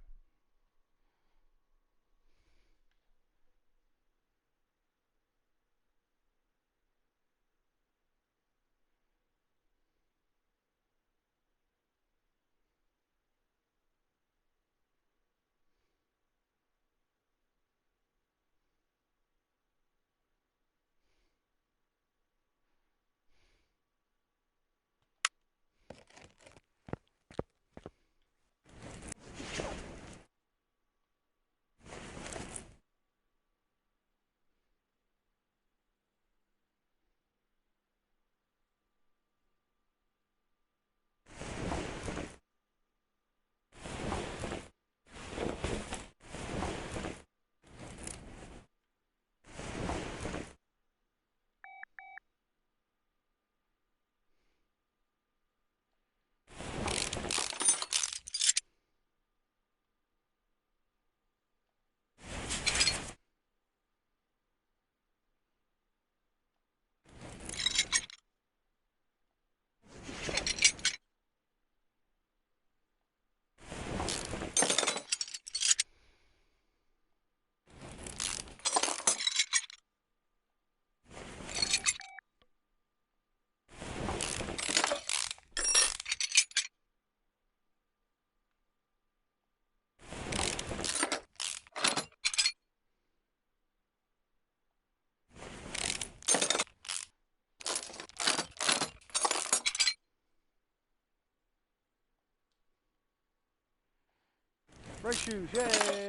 Race shoes, yay!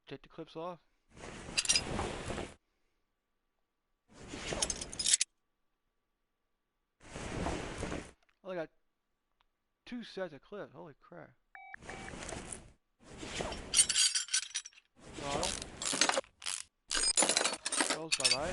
Take the clips off. Oh, I got 2 sets of clips. Holy crap. Throttle. Those, bye-bye.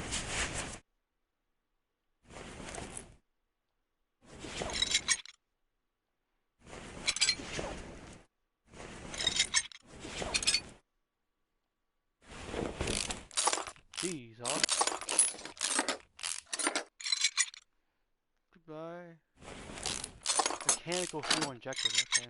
These off. Goodbye. Mechanical fuel injector, okay.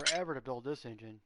forever to build this engine.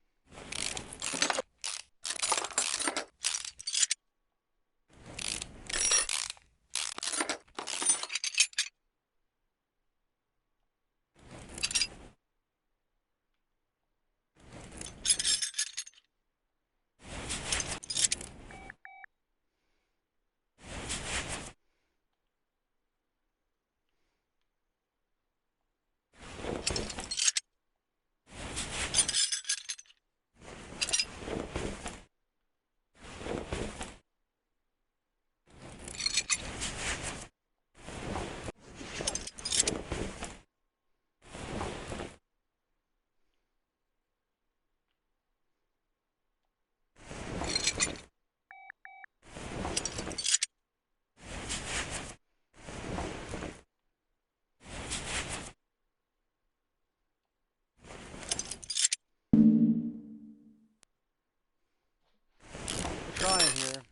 Trying here.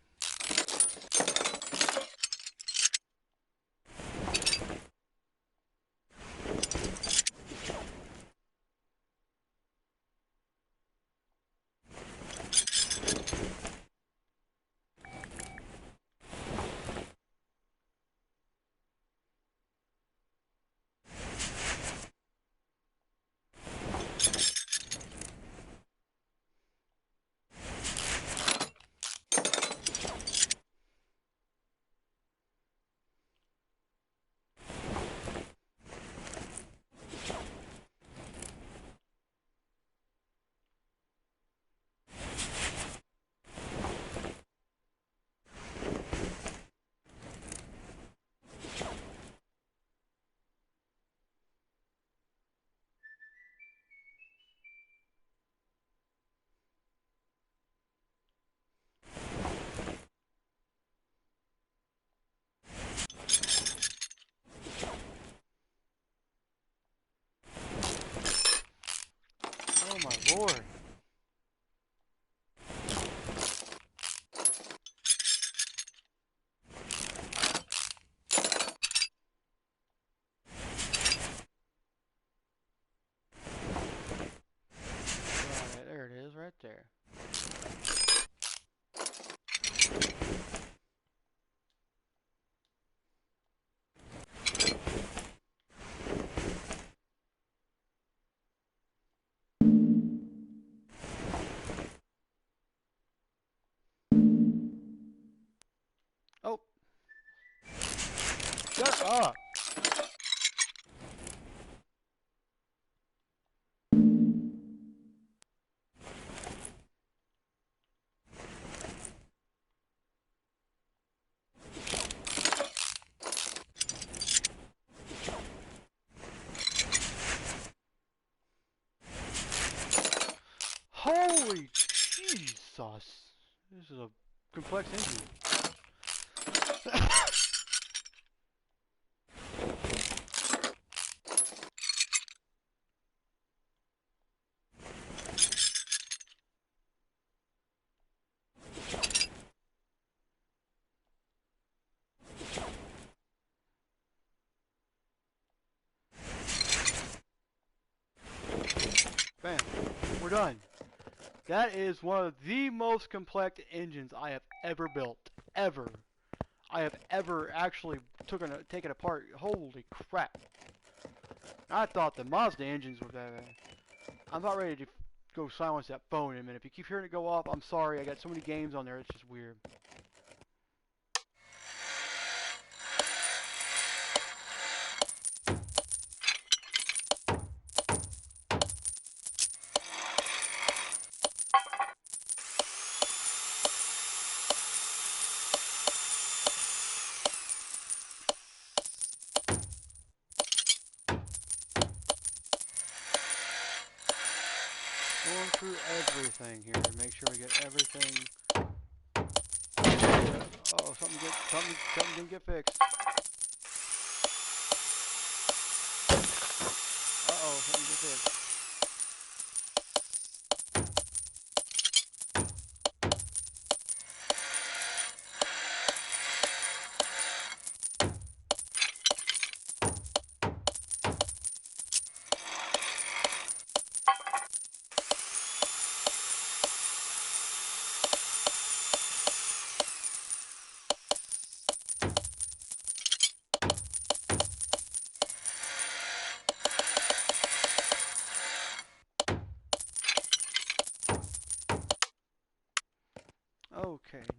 Oh my lord. Right, there it is, right there. Oh. Shut up. Holy Jesus. This is a complex engine. Bam. We're done. That is one of the most complex engines I have ever built. Ever. I have ever actually taken apart. Holy crap. I thought the Mazda engines were that. I'm about ready to go silence that phone in a minute. If you keep hearing it go off, I'm sorry. I got so many games on there, it's just weird. Going through everything here to make sure we get everything. Oh, something didn't get fixed. Uh-oh, something didn't get fixed.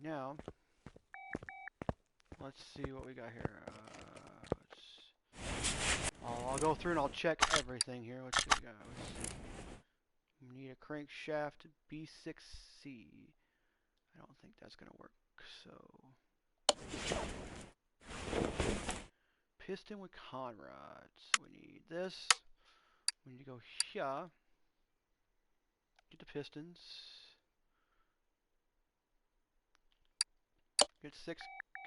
now let's see what we got here. I'll go through and I'll check everything here. Let's see what we got. We need a crankshaft B6C. I don't think that's gonna work. So piston with conrods. We need this. We need to go here. Get the pistons. Get six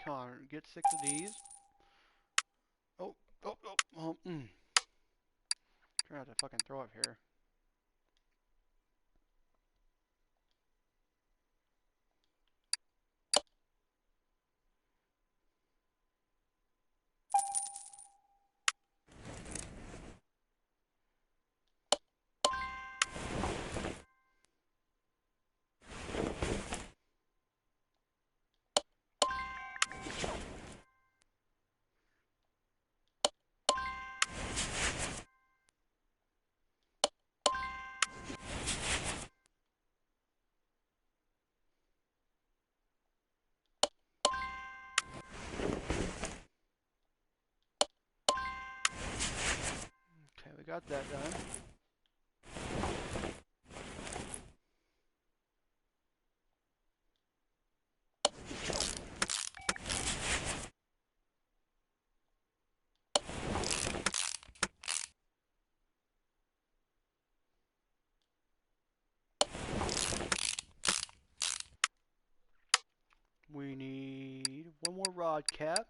of these. Oh. Try not to fucking throw up here. Okay, we got that done. We need one more rod cap.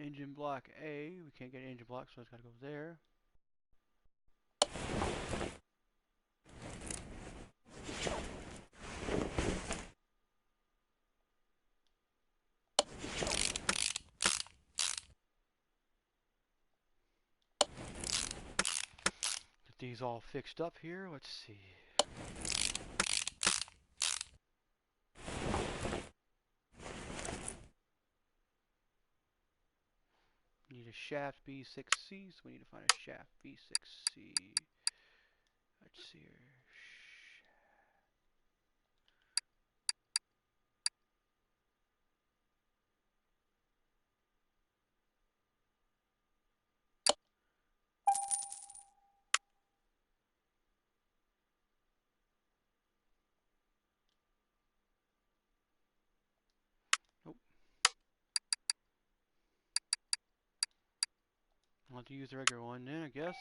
Engine block A. We can't get an engine block, so it's got to go there. Get these all fixed up here. Let's see. Need a shaft B6C, so we need to find a shaft B6C. Let's see here. Nope. I'll have to use the regular one then, I guess.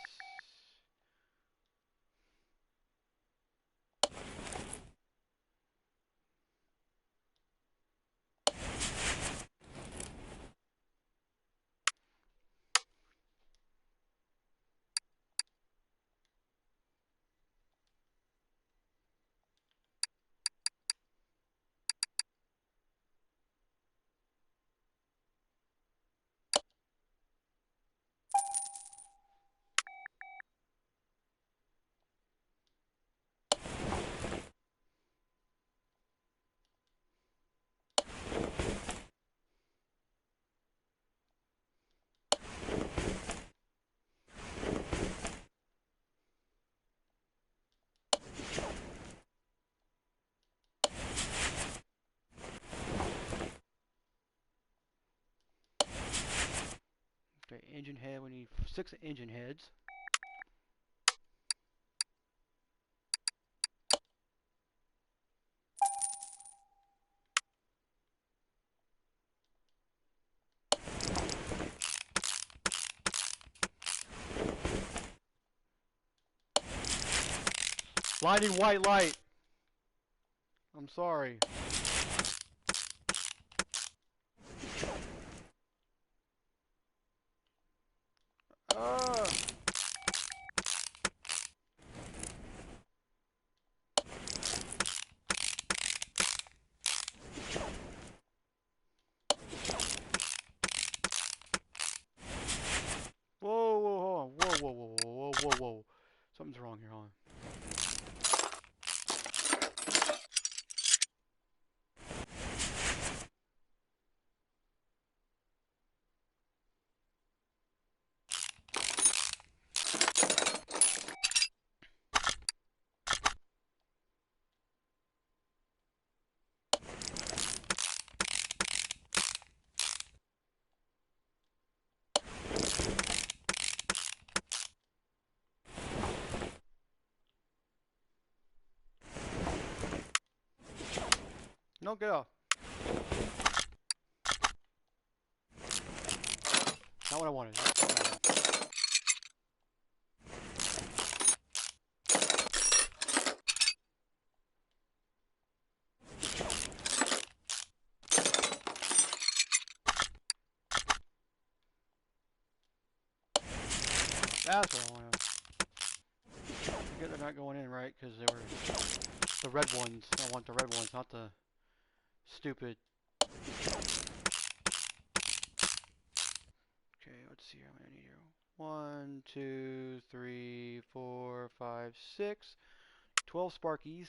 Okay, engine head. We need 6 engine heads. Blinding white light. I'm sorry. whoa, whoa, whoa, whoa, whoa. Something's wrong here, hold on. No, get off. Not what I wanted. That's what I wanted. I get they're not going in right because they were the red ones. I want the red ones, not the stupid. Okay, let's see how many here. 1, 2, 3, 4, 5, 6. 12 Sparkies.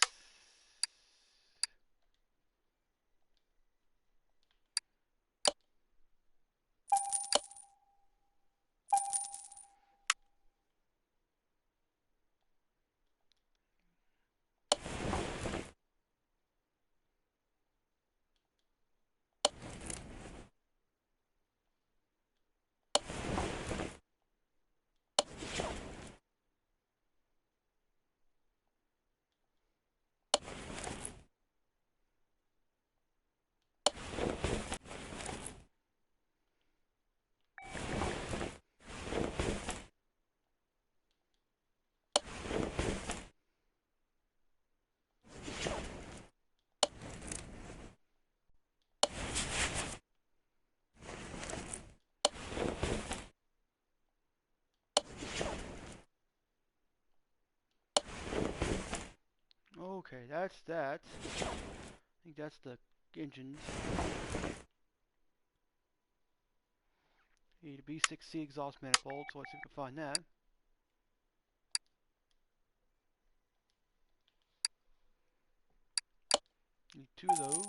Okay, that's that. I think that's the engines. Need a B6C exhaust manifold, so let's see if we can find that. Need 2 of those.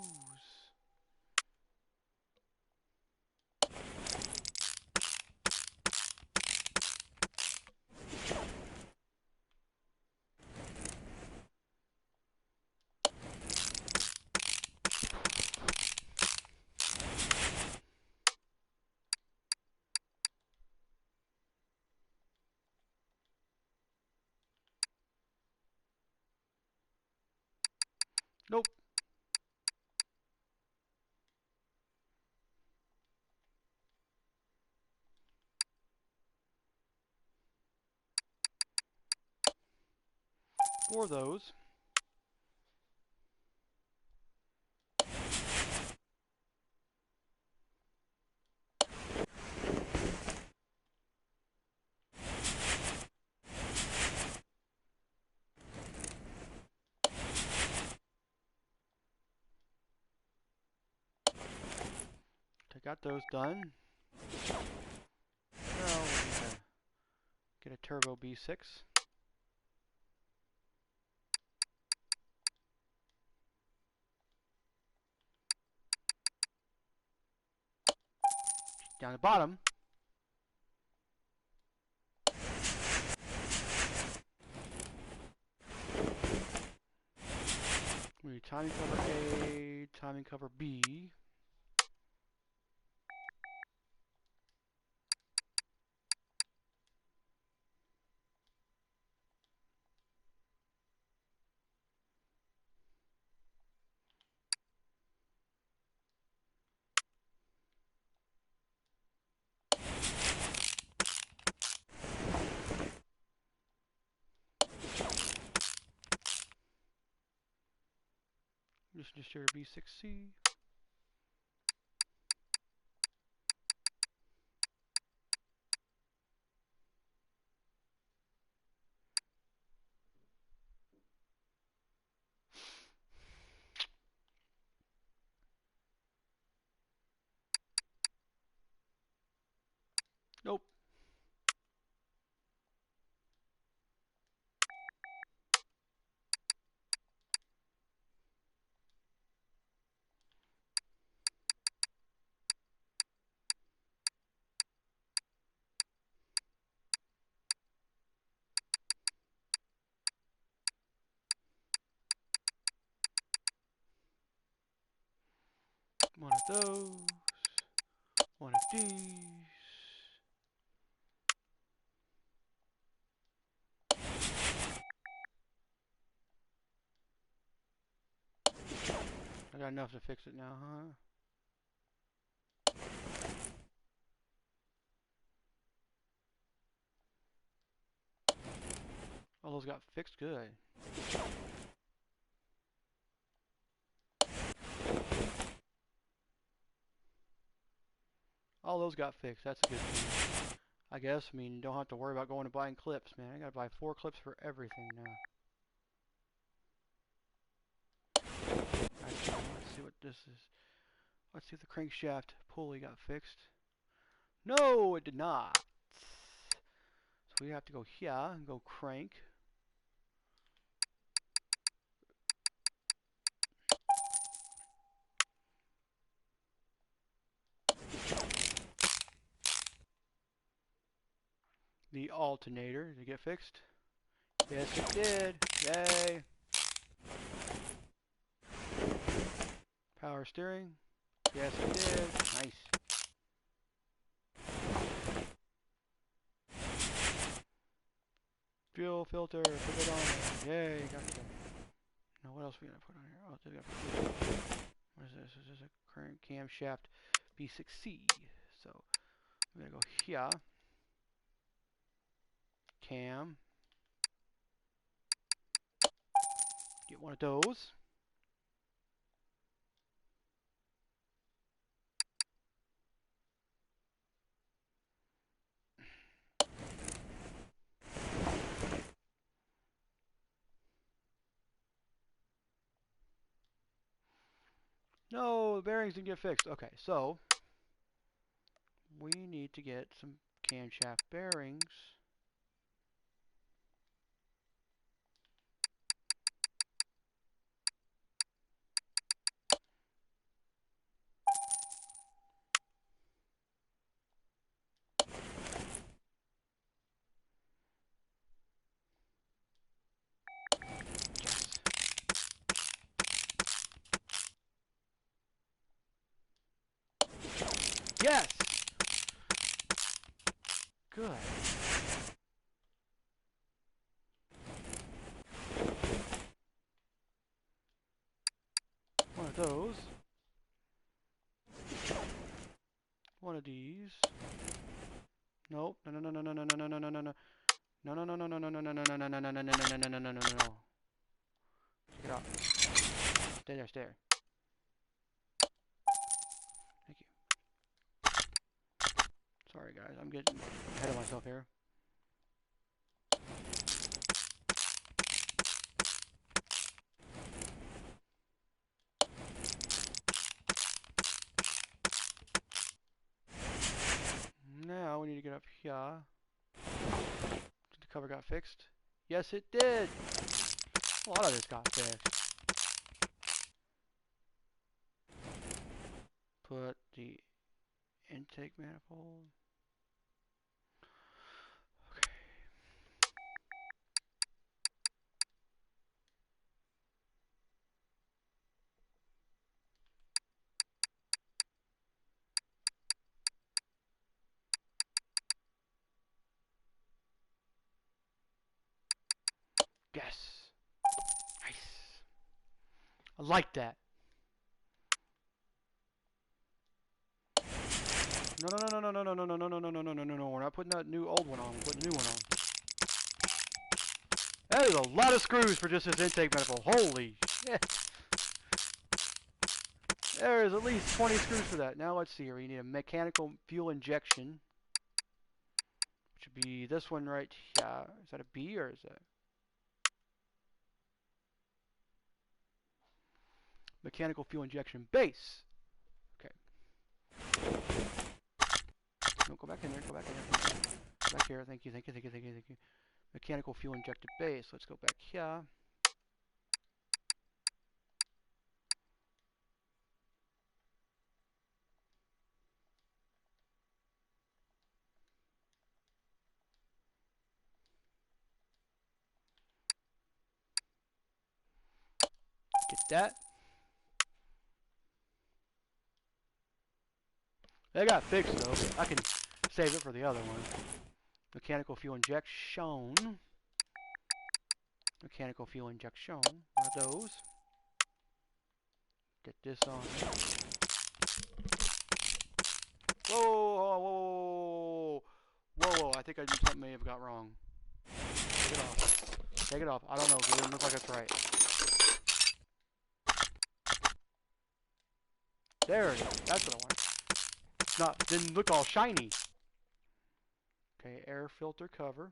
Nope. Four of those. I got those done. Now we need to get a turbo B6. Down the bottom. We need timing cover A, timing cover B. Just your B6C. Nope. One of those. One of these. I got enough to fix it now, huh? All those got fixed good. All those got fixed. That's a good thing. I guess. I mean, you don't have to worry about going and buying clips, man. I gotta buy 4 clips for everything now. Actually, let's see what this is. Let's see if the crankshaft pulley got fixed. No, it did not. So we have to go here and go crank. The alternator. Did it get fixed? Yes, it did. Yay. Power steering. Yes, it did. Nice. Fuel filter. Put it on there. Yay. Got it. Now what else are we gonna put on here? Oh, what is this? Is this a current camshaft B6C? So we're gonna go here. Cam. Get one of those. No, the bearings didn't get fixed. Okay, so we need to get some camshaft bearings. Yes! Good. One of those. One of these. Nope. No, no, no, no, no, no, no, no, no, no, no. No, no, no, no, no, no, no, no, no, no, no, no, no, no, no, no, no, no, no, no. Take it off. Stay there, stay there. Thank you. Sorry, guys. I'm getting ahead of myself here. Now we need to get up here. The cover got fixed. Yes, it did. A lot of this got fixed. Put the intake manifold. Okay. Yes. Nice. I like that. No, no, no, no, no, no, no, no, no, no, no, no, no, no, no. We're not putting that new old one on. We're putting the new one on. That is a lot of screws for just this intake manifold. Holy shit. There is at least 20 screws for that. Now let's see here. We need a mechanical fuel injection. Which would be this one right here. Is that a B or is that? Mechanical fuel injection base. Okay. No, go back in there. Go back in there. Go back here. Thank you. Thank you. Thank you. Thank you. Thank you. Mechanical fuel injected base. Let's go back here. Get that. They got fixed though. I can save it for the other one. Mechanical fuel injection. Mechanical fuel injection. One of those. Get this on. Whoa, whoa, whoa, whoa, whoa! I think I did something. May have got wrong. Take it off. Take it off. I don't know. It doesn't look like it's right. There it is. That's what I want. It's not. Didn't look all shiny. Okay, air filter cover.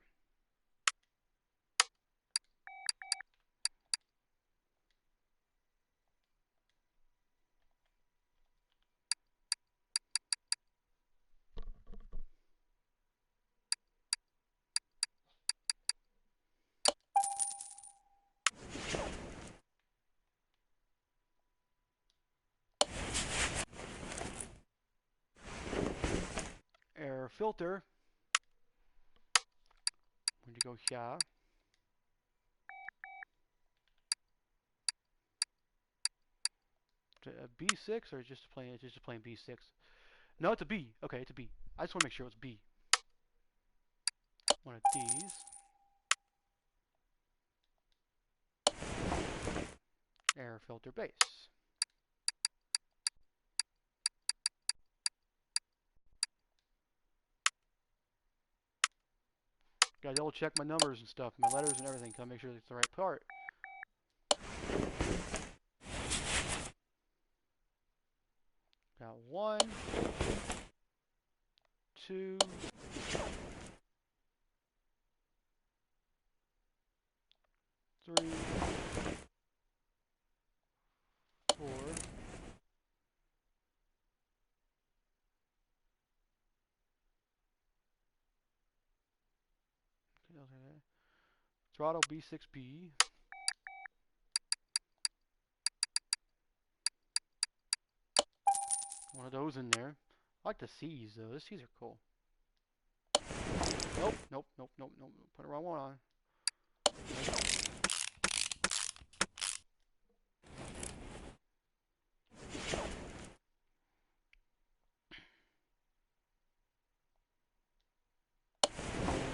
Air filter. When you go here. A B6 or just plain B6? No, it's a B. Okay, it's a B. I just want to make sure it's B. One of these. Air filter base. Gotta double check my numbers and stuff, my letters and everything, to make sure it's the right part. Got 1, 2, 3, 4. Throttle B6B. One of those in there. I like the C's though. The C's are cool. Nope, nope, nope, nope, nope. Put the wrong one on.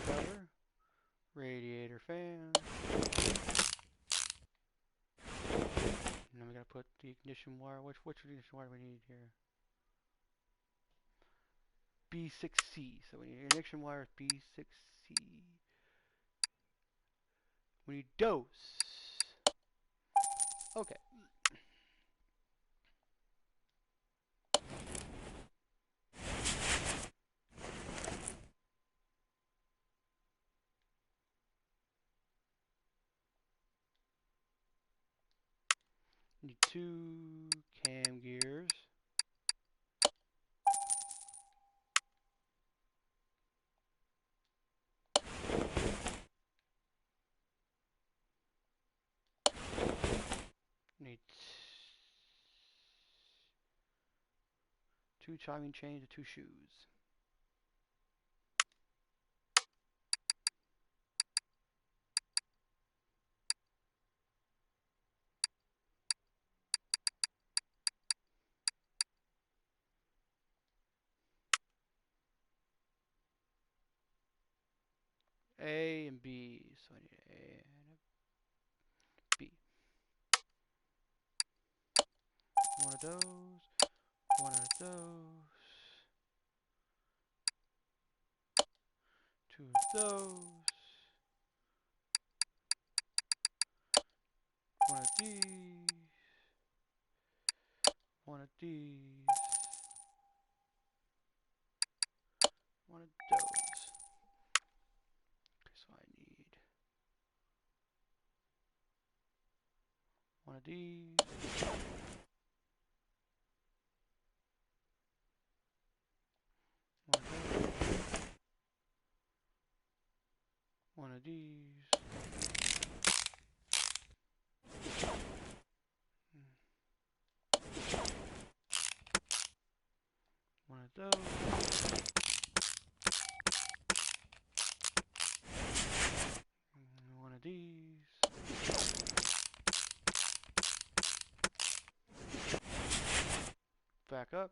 Cover. Radiator fan. And then we gotta put the ignition wire. Which ignition wire do we need here? B6C. So we need ignition wire B6C. We need dose. Okay. Need 2 cam gears. Need 2 timing chains and 2 shoes. A and B. So I need A and a B. One of those. One of those. 2 of those. One of these. One of these. One of those. Okay, so I need one of these. One of those. One of these. One of those. One of these. Back up.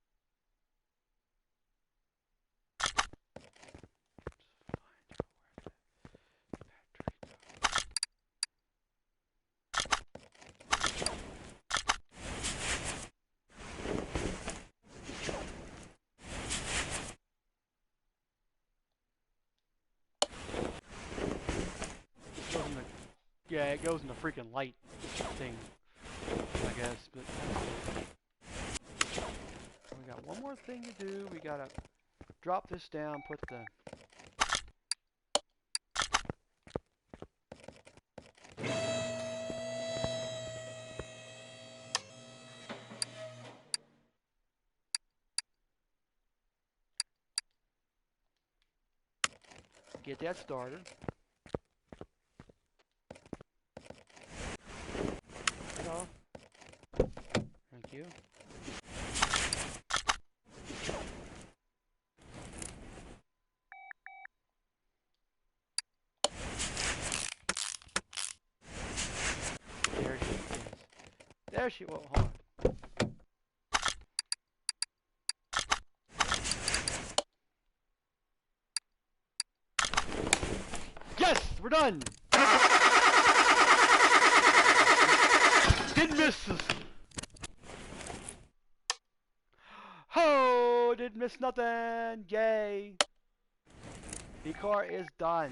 Yeah, it goes in the freaking light thing, I guess. But we got one more thing to do. We gotta drop this down, put the get that started. Off. Thank you. There she is. There she. Well, hold on. Yes, we're done. Didn't miss. Oh, didn't miss nothing. Yay. The car is done.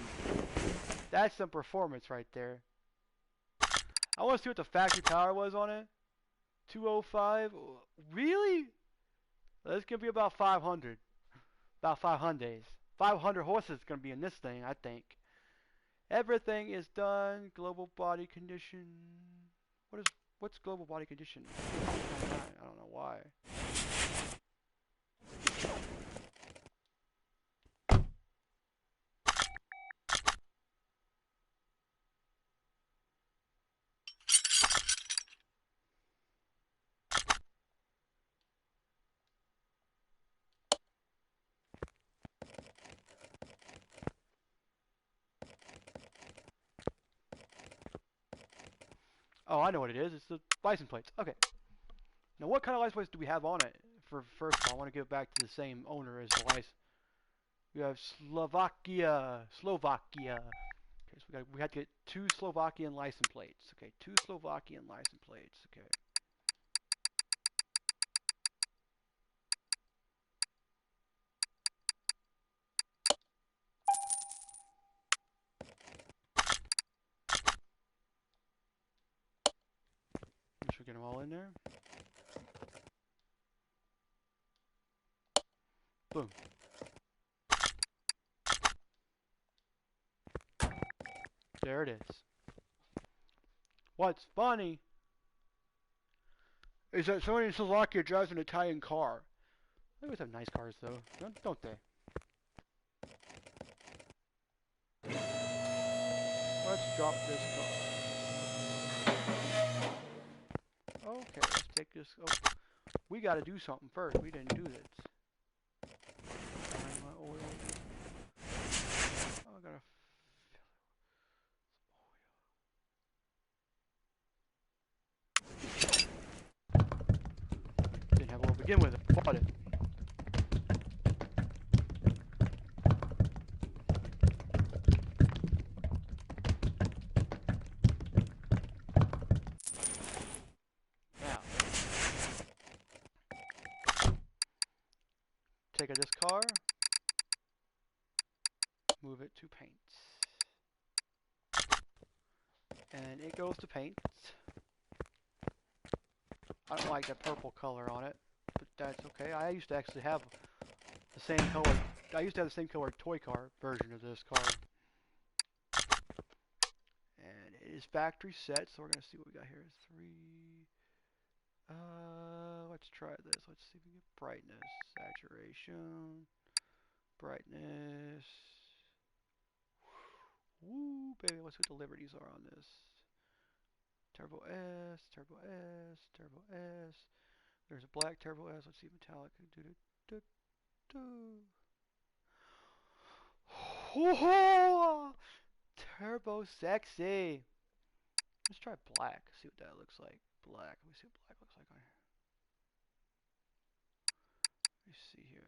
That's some performance right there. I want to see what the factory power was on it. 205. Really? That's going to be about 500. About 500. 500 horses is going to be in this thing, I think. Everything is done. Global body condition. What's global body condition? I don't know why. Oh, I know what it is. It's the license plates. Okay. Now, what kind of license plates do we have on it? For first of all, I want to give it back to the same owner as the license. We have Slovakia. Okay, so we had to get 2 Slovakian license plates. Okay, 2 Slovakian license plates. Okay. Should we get them all in there? Boom. There it is. What's funny is that someone in Slovakia drives an Italian car. They always have nice cars, though, don't they? Let's drop this car. Okay, let's take this. Oh, we got to do something first. We didn't do this. Find my oil. Oh, I gotta. Didn't have oil to begin with. I bought it. Now, take this car, move it to paint, and it goes to paint. I don't like that purple color on it, but that's okay. I used to actually have the same color. I used to have the same color toy car version of this car. And it is factory set, so we're gonna see what we got here. 3. Let's try this. Let's see if we get brightness, saturation, brightness. Woo, baby. Let's see what the liberties are on this. Turbo S, Turbo S, Turbo S. There's a black Turbo S. Let's see metallic. Whoa! Turbo sexy. Let's try black. See what that looks like. Black. Let me see what black looks like on here. Let me see here.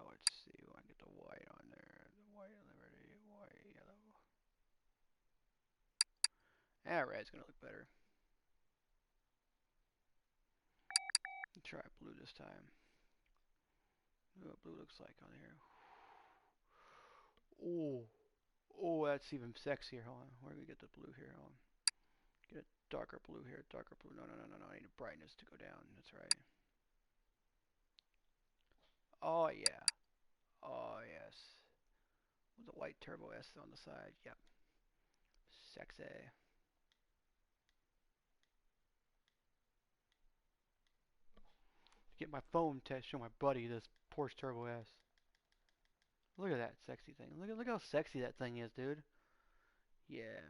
Let's see. I want to get the white on there. The white, liberty, white, yellow. Red's gonna look better. Try blue this time. See what blue looks like on here. Oh, that's even sexier. Hold on. Where do we get the blue here? Hold on. Get a darker blue here. Darker blue. No. I need the brightness to go down. That's right. Oh yeah. Oh yes. With a white turbo S on the side. Yep. Sexy. Get my phone to show my buddy this Porsche Turbo S. Look at that sexy thing. Look how sexy that thing is, dude. Yeah.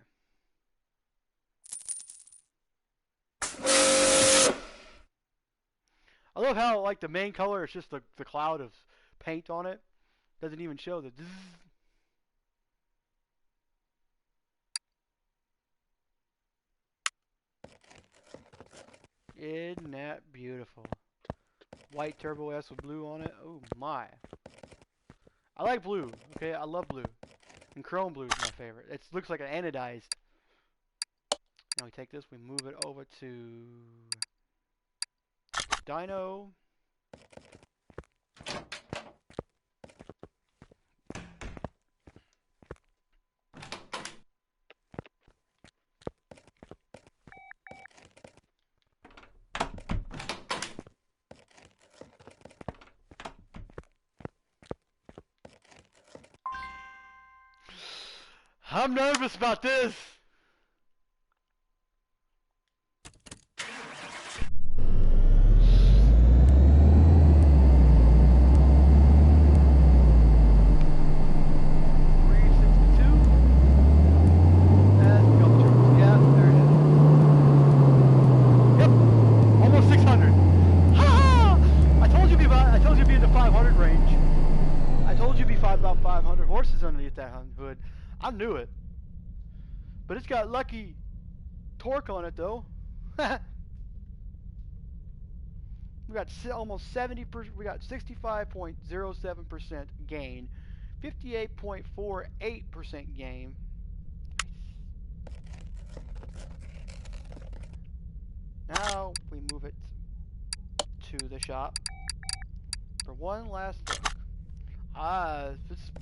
I love how like the main color is just the cloud of paint on it. Doesn't even show the zzz. Isn't that beautiful? White Turbo S with blue on it. Oh my. I like blue. Okay, I love blue. And chrome blue is my favorite. It looks like an anodized. Now we take this, we move it over to dyno. I'm nervous about this. About 500 horses underneath that hood. I knew it. But it's got lucky torque on it though. We got almost 70%. We got 65.07% gain, 58.48% gain. Now we move it to the shop for one last look. This.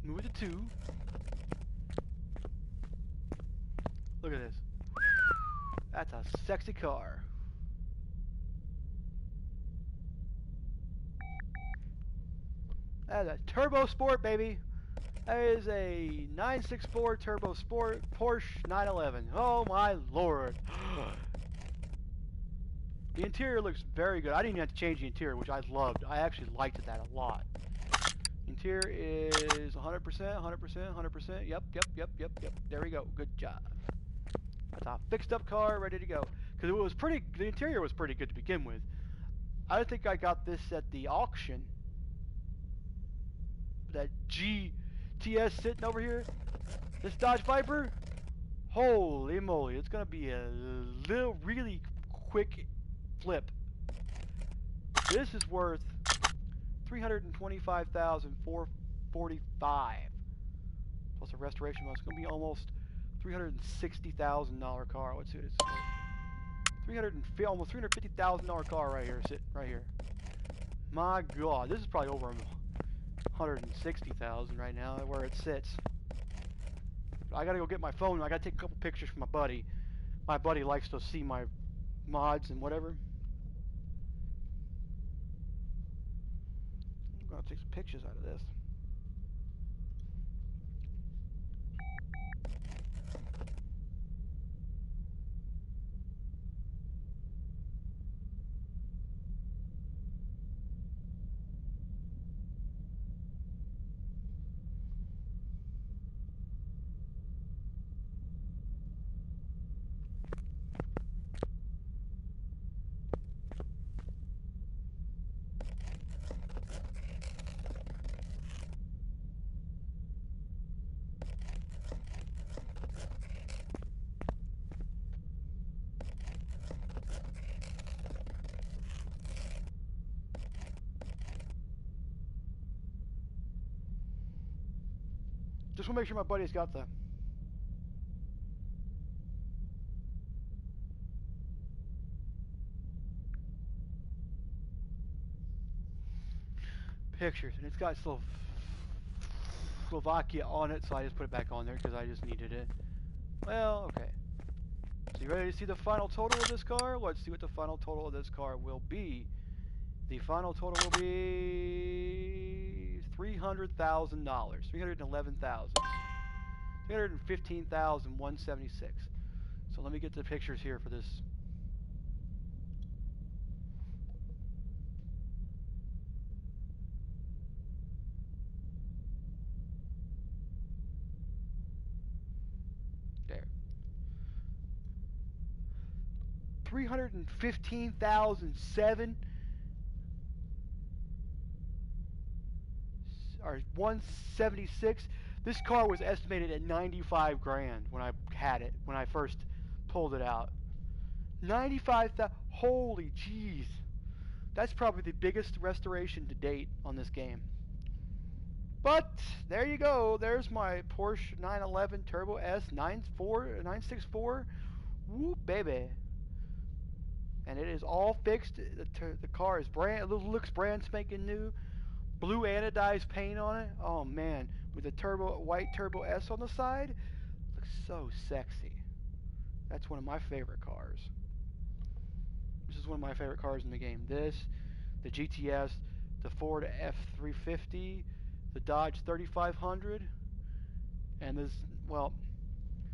Move it to 2. Look at this. That's a sexy car. That's a Turbo Sport, baby. That is a 964 Turbo Sport Porsche 911. Oh my lord. The interior looks very good. I didn't even have to change the interior, which I loved. I actually liked that a lot. Interior is 100%, 100%, 100%. Yep. There we go. Good job. That's a fixed up car, ready to go. Because it was pretty, the interior was pretty good to begin with. I think I got this at the auction. That GTS sitting over here. This Dodge Viper. Holy moly, it's gonna be a really quick flip. This is worth $325,445 plus a restoration bonus. It's gonna be almost $360,000 car. Let's see what it's worth. Almost $350,000 car right here. Sit right here. My God, this is probably over 160,000 right now where it sits. I gotta go get my phone. I gotta take a couple pictures for my buddy. My buddy likes to see my mods and whatever. I'm gonna take some pictures out of this. Just want to make sure my buddy's got the pictures, and it's got Slovakia on it, so I just put it back on there because I just needed it. Well, okay. So you ready to see the final total of this car? Let's see what the final total of this car will be. The final total will be $300,000, $311,000, $315,176. So let me get the pictures here for this. There. 315,007 or 176. This car was estimated at 95 grand when I had it, when I first pulled it out. 95,000. Holy jeez. That's probably the biggest restoration to date on this game. But there you go. There's my Porsche 911 Turbo S 964. Whoop, baby. And it is all fixed. The car is looks brand spanking new. Blue anodized paint on it. Oh man, with a white Turbo S on the side, looks so sexy. That's one of my favorite cars. This is one of my favorite cars in the game. This, the GTS, the Ford F350, the Dodge 3500, and this, well,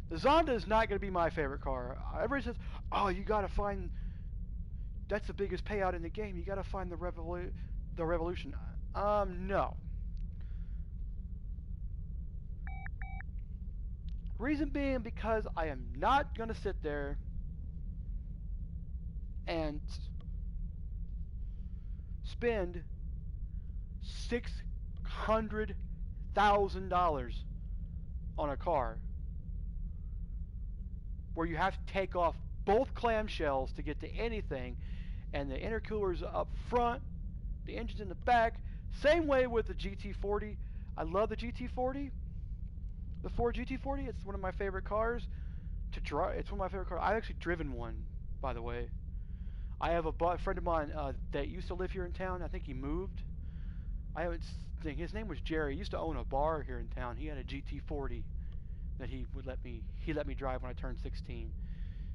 the Zonda is not going to be my favorite car. Everybody says, oh, you got to find, that's the biggest payout in the game. You got to find the Revolution. No. Reason being because I am not going to sit there and spend $600,000 on a car where you have to take off both clamshells to get to anything, and the intercooler's up front, the engine's in the back. Same way with the GT40. I love the GT40, the Ford GT40. It's one of my favorite cars to drive. It's one of my favorite cars. I've actually driven one, by the way. I have a friend of mine that used to live here in town. I think he moved. I haven't think his name was Jerry. He used to own a bar here in town. He had a GT40 that he let me drive when I turned 16.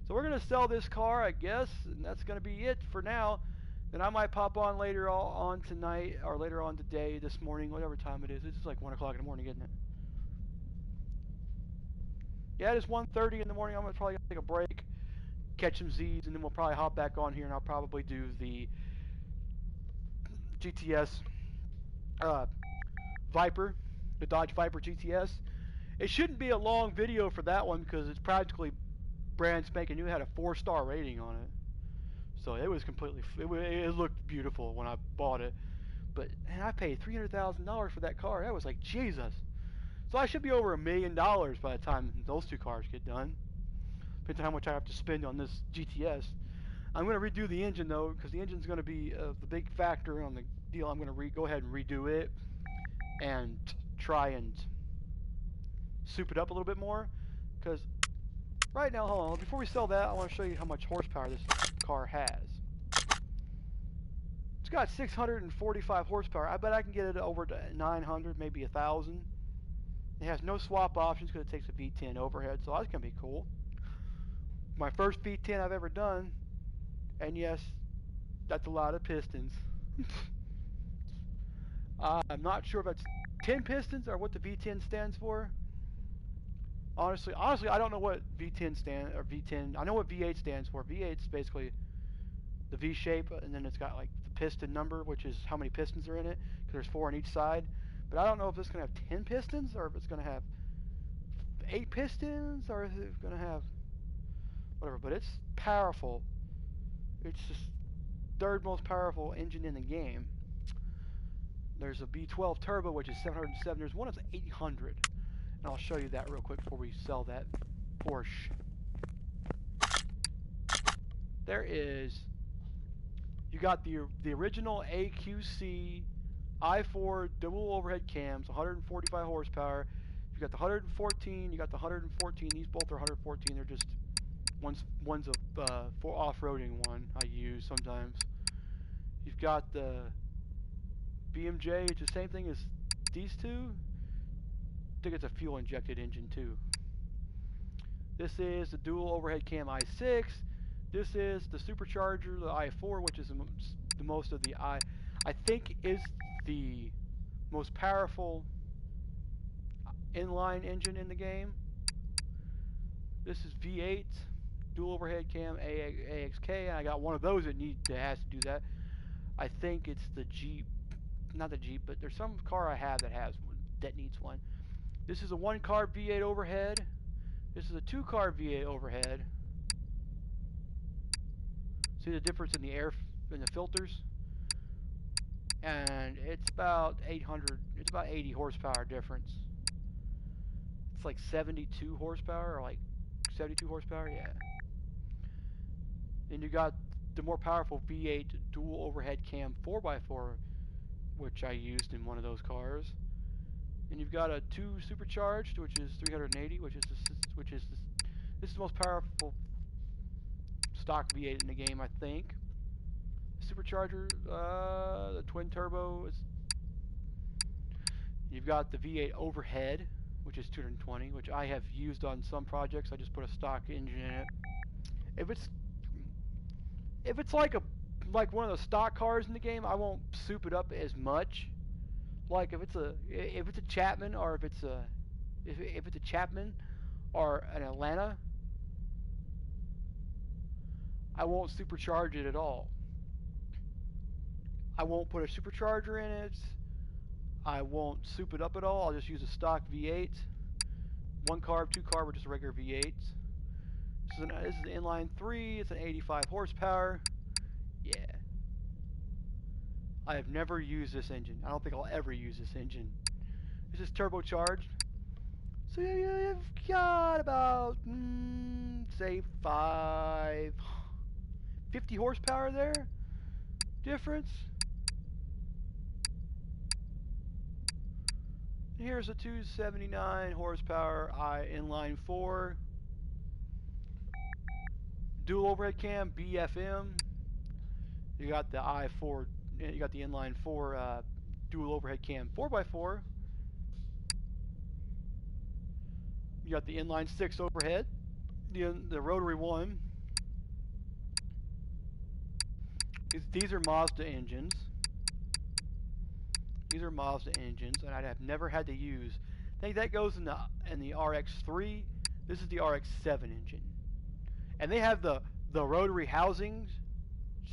So we're gonna sell this car, I guess, and that's gonna be it for now. Then I might pop on later on tonight or later on today, this morning, whatever time it is. It's just like 1 o'clock in the morning, isn't it? Yeah, it is 1:30 in the morning. I'm gonna probably take a break, catch some Z's, and then we'll probably hop back on here, and I'll probably do the GTS Viper, the Dodge Viper GTS. It shouldn't be a long video for that one because it's practically brand spanking new. It had a 4-star rating on it, so it was completely. It looked beautiful when I bought it, but man, I paid $300,000 for that car. That was like Jesus. So I should be over $1 million by the time those two cars get done. Depends on how much I have to spend on this GTS. I'm going to redo the engine though, because the engine's going to be the big factor on the deal. I'm going to go ahead and redo it and try and soup it up a little bit more. Because right now, hold on, before we sell that, I want to show you how much horsepower this car has. It's got 645 horsepower. I bet I can get it over to 900, maybe 1,000. It has no swap options because it takes a V10 overhead, so that's going to be cool. My first V10 I've ever done, and yes, that's a lot of pistons. I'm not sure if that's 10 pistons or what the V10 stands for. Honestly, I don't know what V10. I know what V8 stands for. V8's basically the V shape, and then it's got like the piston number, which is how many pistons are in it, because there's 4 on each side. But I don't know if it's going to have 10 pistons, or if it's going to have 8 pistons, or if it's going to have whatever. But it's powerful. It's just third most powerful engine in the game. There's a B12 turbo, which is 707. There's one that's 800. And I'll show you that real quick before we sell that Porsche. There is, you got the original AQC i4 double overhead cams, 145 horsepower. You got the 114, you got the 114. These both are 114. They're just one's a for off-roading one I use sometimes. You've got the BMJ. It's the same thing as these two. I think it's a fuel injected engine too. This is the dual overhead cam i6. This is the supercharger, the i4, which is the most of the I think is the most powerful inline engine in the game. This is V8, dual overhead cam AXK, and I got one of those that has to do that. I think it's the Jeep, not the Jeep, but there's some car I have that has one, that needs one. This is a 1-car V8 overhead. This is a 2-car V8 overhead. See the difference in the air in the filters? And it's about 80 horsepower difference. It's like 72 horsepower, or like 72 horsepower, yeah. Then you got the more powerful V8 dual overhead cam 4x4, which I used in one of those cars. And you've got a 2 supercharged, which is 380, this is the most powerful stock V8 in the game, I think. Supercharger, the twin turbo. You've got the V8 overhead, which is 220, which I have used on some projects. I just put a stock engine in it. If it's like one of the stock cars in the game, I won't soup it up as much. Like if it's a Chapman, or if it's a Chapman or an Atlanta, I won't supercharge it at all. I won't put a supercharger in it. I won't soup it up at all. I'll just use a stock V8. 1-car, 2-car with just a regular V8. This is an inline 3. It's an 85 horsepower. Yeah. I have never used this engine. I don't think I'll ever use this engine. This is turbocharged. So you've got about, say, 50 horsepower there. Difference. Here's a 279 horsepower inline 4. Dual overhead cam BFM. You got the i4. You got the inline 4 dual overhead cam 4x4. You got the inline 6 overhead. The rotary 1. These are Mazda engines. These are Mazda engines, and I have never had to use. I think that goes in the RX-3. This is the RX-7 engine, and they have the rotary housings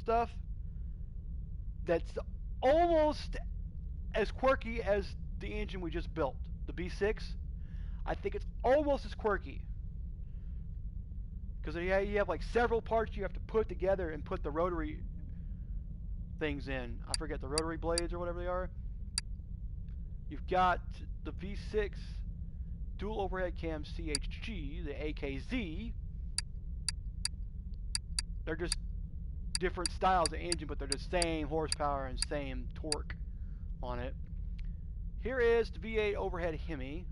stuff. That's almost as quirky as the engine we just built, the B6. I think it's almost as quirky because you have like several parts you have to put together and put the rotary things in. I forget, the rotary blades or whatever they are. You've got the V6 dual overhead cam CHG, the AKZ. They're just different styles of engine, but they're the same horsepower and same torque on it. Here is the V8 overhead Hemi,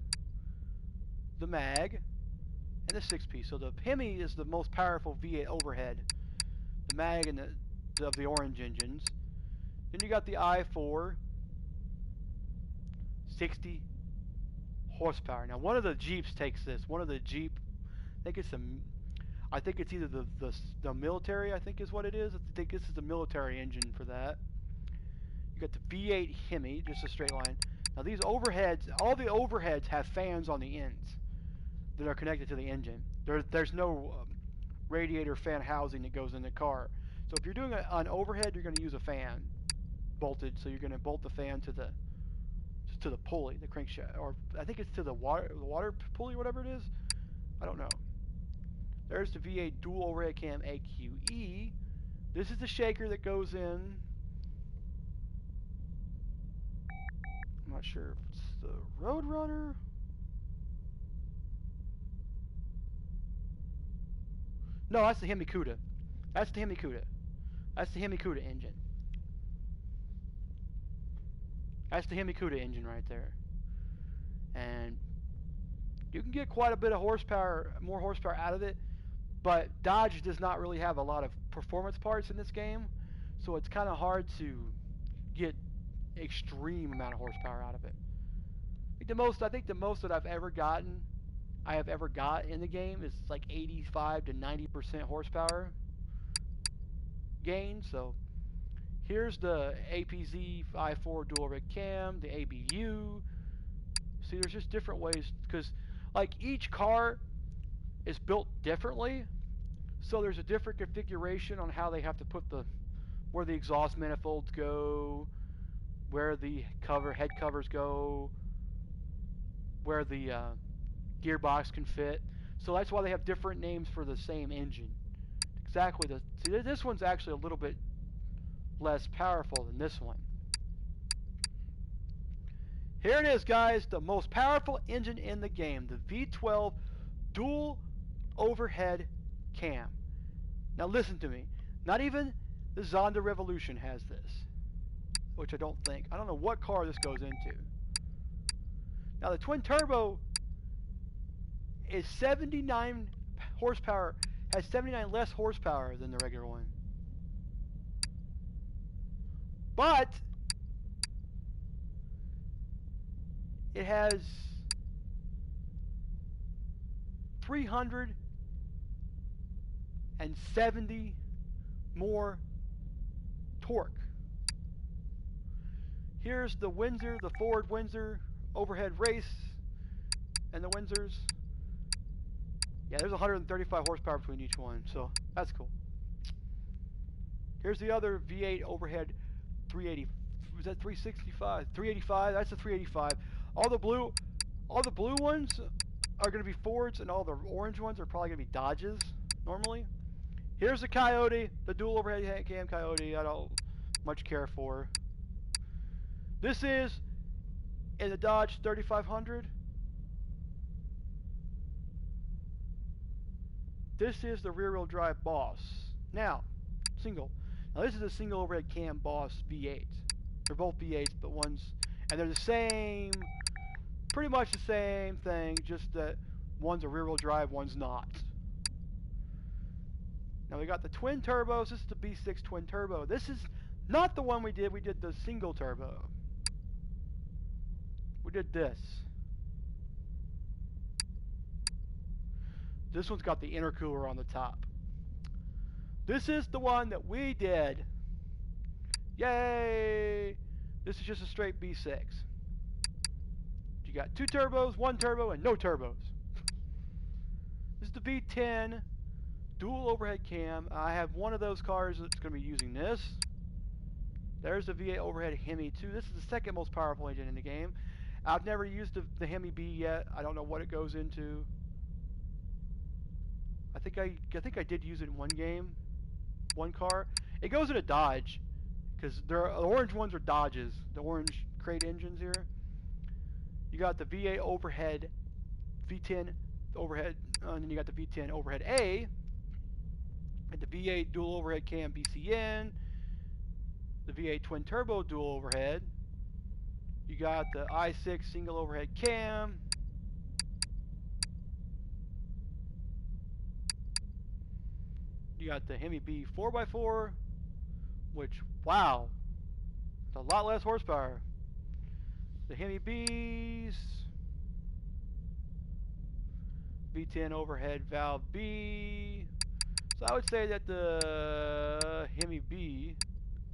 the mag, and the 6-piece. So the Hemi is the most powerful V8 overhead. The mag and of the orange engines. Then you got the i4, 60 horsepower. Now one of the Jeeps takes this. One of the Jeep, I think it's either the military, I think is what it is. I think this is the military engine for that. You got the V8 Hemi, just a straight line. Now these overheads, all the overheads have fans on the ends that are connected to the engine. There's no radiator fan housing that goes in the car. So if you're doing an overhead, you're going to use a fan bolted. So you're going to bolt the fan to the pulley, the crankshaft, or I think it's to the water pulley, whatever it is. I don't know. There's the V8 dual overhead cam AQE. This is the shaker that goes in. I'm not sure if it's the Roadrunner. No, that's the Hemi-Cuda. That's the Hemi-Cuda. That's the Hemi-Cuda engine. That's the Hemi-Cuda engine right there. And you can get quite a bit of horsepower, more horsepower out of it, but Dodge does not really have a lot of performance parts in this game, so it's kind of hard to get extreme amount of horsepower out of it. I think the most that I have ever got in the game is like 85 to 90% horsepower gain. So here's the APZ 5.4 dual rig cam, the ABU. See, there's just different ways, because like each car is built differently, so there's a different configuration on how they have to put where the exhaust manifolds go, where the head covers go, where the gearbox can fit. So that's why they have different names for the same engine. See, this one's actually a little bit less powerful than this one. Here it is, guys, the most powerful engine in the game, the V12 dual overhead cam. Now listen to me. Not even the Zonda Revolution has this, which I don't know what car this goes into. Now the twin turbo is 79 horsepower, has 79 less horsepower than the regular one. But it has 370 more torque. Here's the Windsor, the Ford Windsor overhead race, and the Windsors. Yeah, there's 135 horsepower between each one, so that's cool. Here's the other V8 overhead 380. Was that 365? 385. That's the 385. All the blue ones are going to be Fords, and all the orange ones are probably going to be Dodges normally. Here's the Coyote, the dual overhead cam Coyote. I don't much care for. This is in the Dodge 3500. This is the rear-wheel drive Boss. Now, single. Now this is a single overhead cam Boss V8. They're both V8s, but and they're the same, pretty much the same thing, just that one's a rear-wheel drive, one's not. Now we got the twin turbos. This is the B6 twin turbo. This is not the one we did. We did the single turbo. We did this. This one's got the intercooler on the top. This is the one that we did. Yay! This is just a straight B6. You got 2 turbos, 1 turbo, and no turbos. This is the V10 dual overhead cam. I have one of those cars that's going to be using this. There's the V8 overhead Hemi 2. This is the second most powerful engine in the game. I've never used the Hemi B yet. I don't know what it goes into. I think I did use it in one game, one car. It goes in a Dodge, because the orange ones are Dodges. The orange crate engines here. You got the V8 overhead, V10 overhead, and then you got the V10 overhead A, and the V8 dual overhead cam BCN, the V8 twin turbo dual overhead. You got the i6 single overhead cam. You got the Hemi B 4x4, which, wow, it's a lot less horsepower. The Hemi B's, V10 overhead valve B. So I would say that the Hemi B,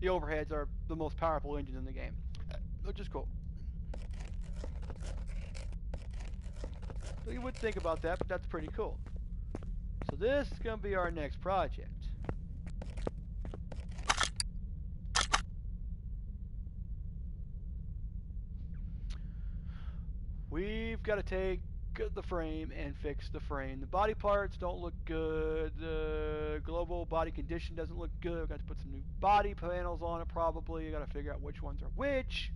the overheads are the most powerful engine in the game, which is cool. So you would think about that, but that's pretty cool. So this is going to be our next project. We've got to take the frame and fix the frame. The body parts don't look good. The global body condition doesn't look good. We've got to put some new body panels on it probably. We've got to figure out which ones are which.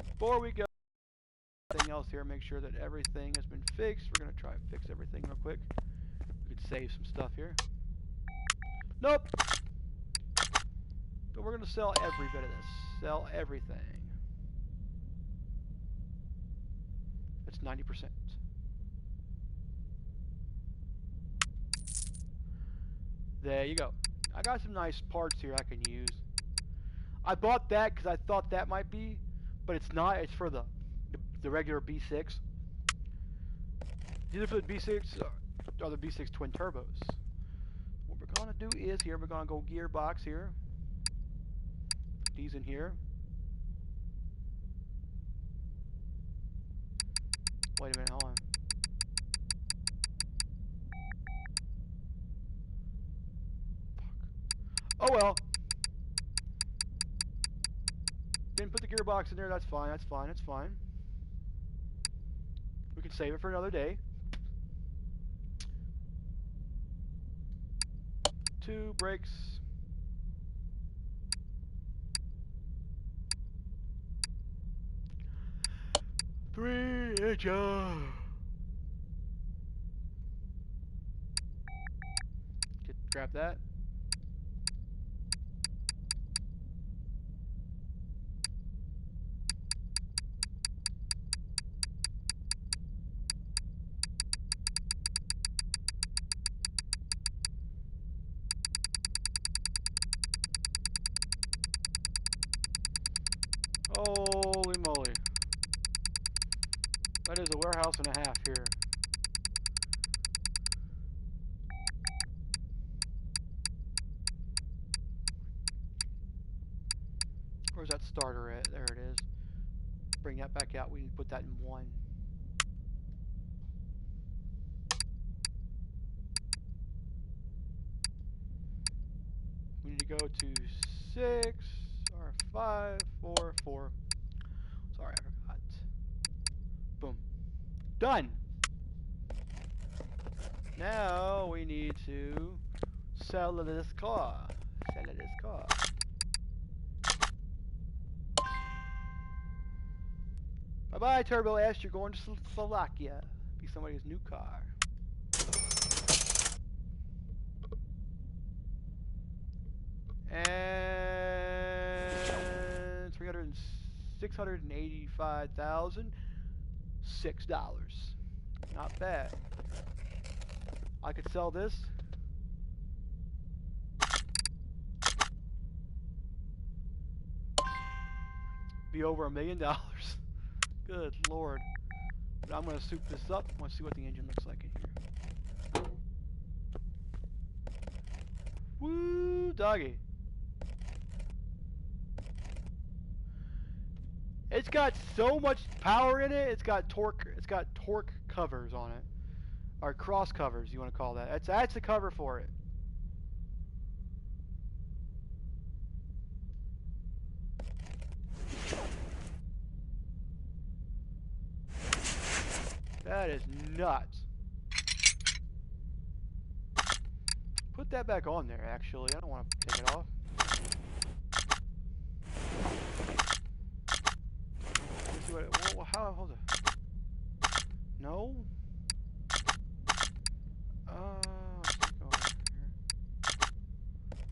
Before we go anything else here, make sure that everything has been fixed. We're going to try and fix everything real quick. We could save some stuff here. Nope. But we're going to sell every bit of this. Sell everything. That's 90%. There you go. I got some nice parts here I can use. I bought that because I thought that might be, but it's not. It's for the regular B6. These are for the B6 or the B6 twin turbos. What we're gonna do is here we're gonna go gearbox here. Put these in here. Wait a minute, hold on. Fuck. Oh well. Didn't put the gearbox in there. That's fine. That's fine. That's fine. We can save it for another day. 2 brakes. 3 engine. Grab that. Holy moly. That is a warehouse and a half here. Where's that starter at? There it is. Bring that back out. We need to put that in 1. We need to go to 6 or 5, 4, 4. Sorry, I forgot. Boom. Done. Now we need to sell this car. Sell this car. Bye-bye, Turbo S. You're going to Slovakia. Be somebody's new car. And $685,006. Not bad. I could sell this. Be over $1 million. Good Lord. But I'm going to soup this up. I want to see what the engine looks like in here. Woo, doggy. It's got so much power in it. It's got torque covers on it. Or cross covers, you want to call that. That's the cover for it. That is nuts. Put that back on there, actually. I don't want to take it off. Let's see what how, hold on. No? Let's go over here.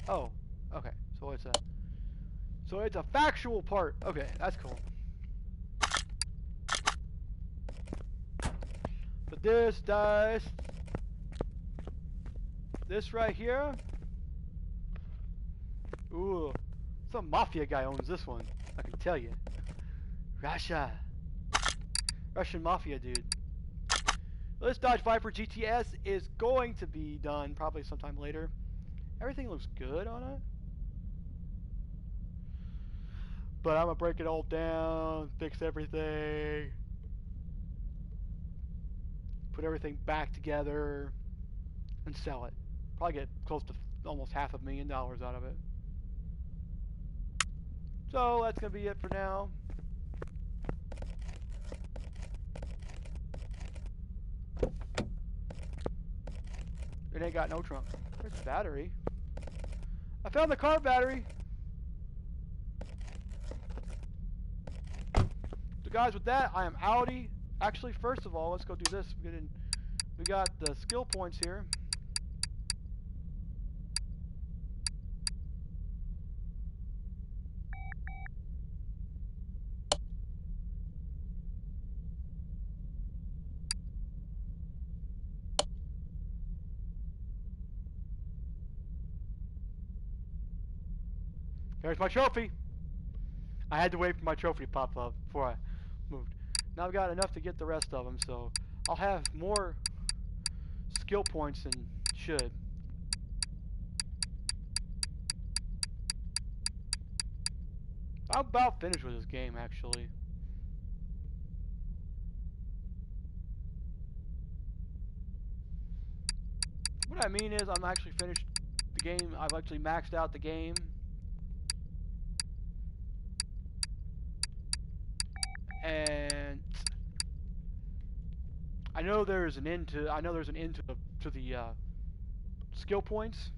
Oh, okay. So it's a factual part. Okay, that's cool. But this does this right here. Ooh, some mafia guy owns this one. I can tell you. Russian mafia dude. Well, this Dodge Viper GTS is going to be done probably sometime later. Everything looks good on it. But I'm going to break it all down, fix everything, put everything back together, and sell it. Probably get close to almost $500,000 out of it. So that's going to be it for now. It ain't got no trunk. Where's the battery? I found the car battery. So guys, with that, I am outie. Actually, first of all, let's go do this. We got the skill points here. There's my trophy. I had to wait for my trophy to pop up before I moved. Now I've got enough to get the rest of them, so I'll have more skill points than should. I'm about finished with this game, actually. What I mean is I'm actually finished the game. I've actually maxed out the game. And I know there's an end to the skill points.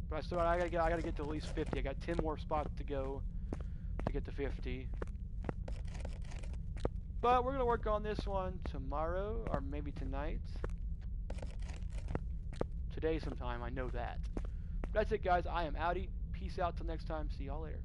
But I gotta get to at least 50. I got 10 more spots to go to get to 50. But we're gonna work on this one tomorrow or maybe tonight. Today sometime, I know that. That's it, guys. I am outie. Peace out till next time. See y'all later.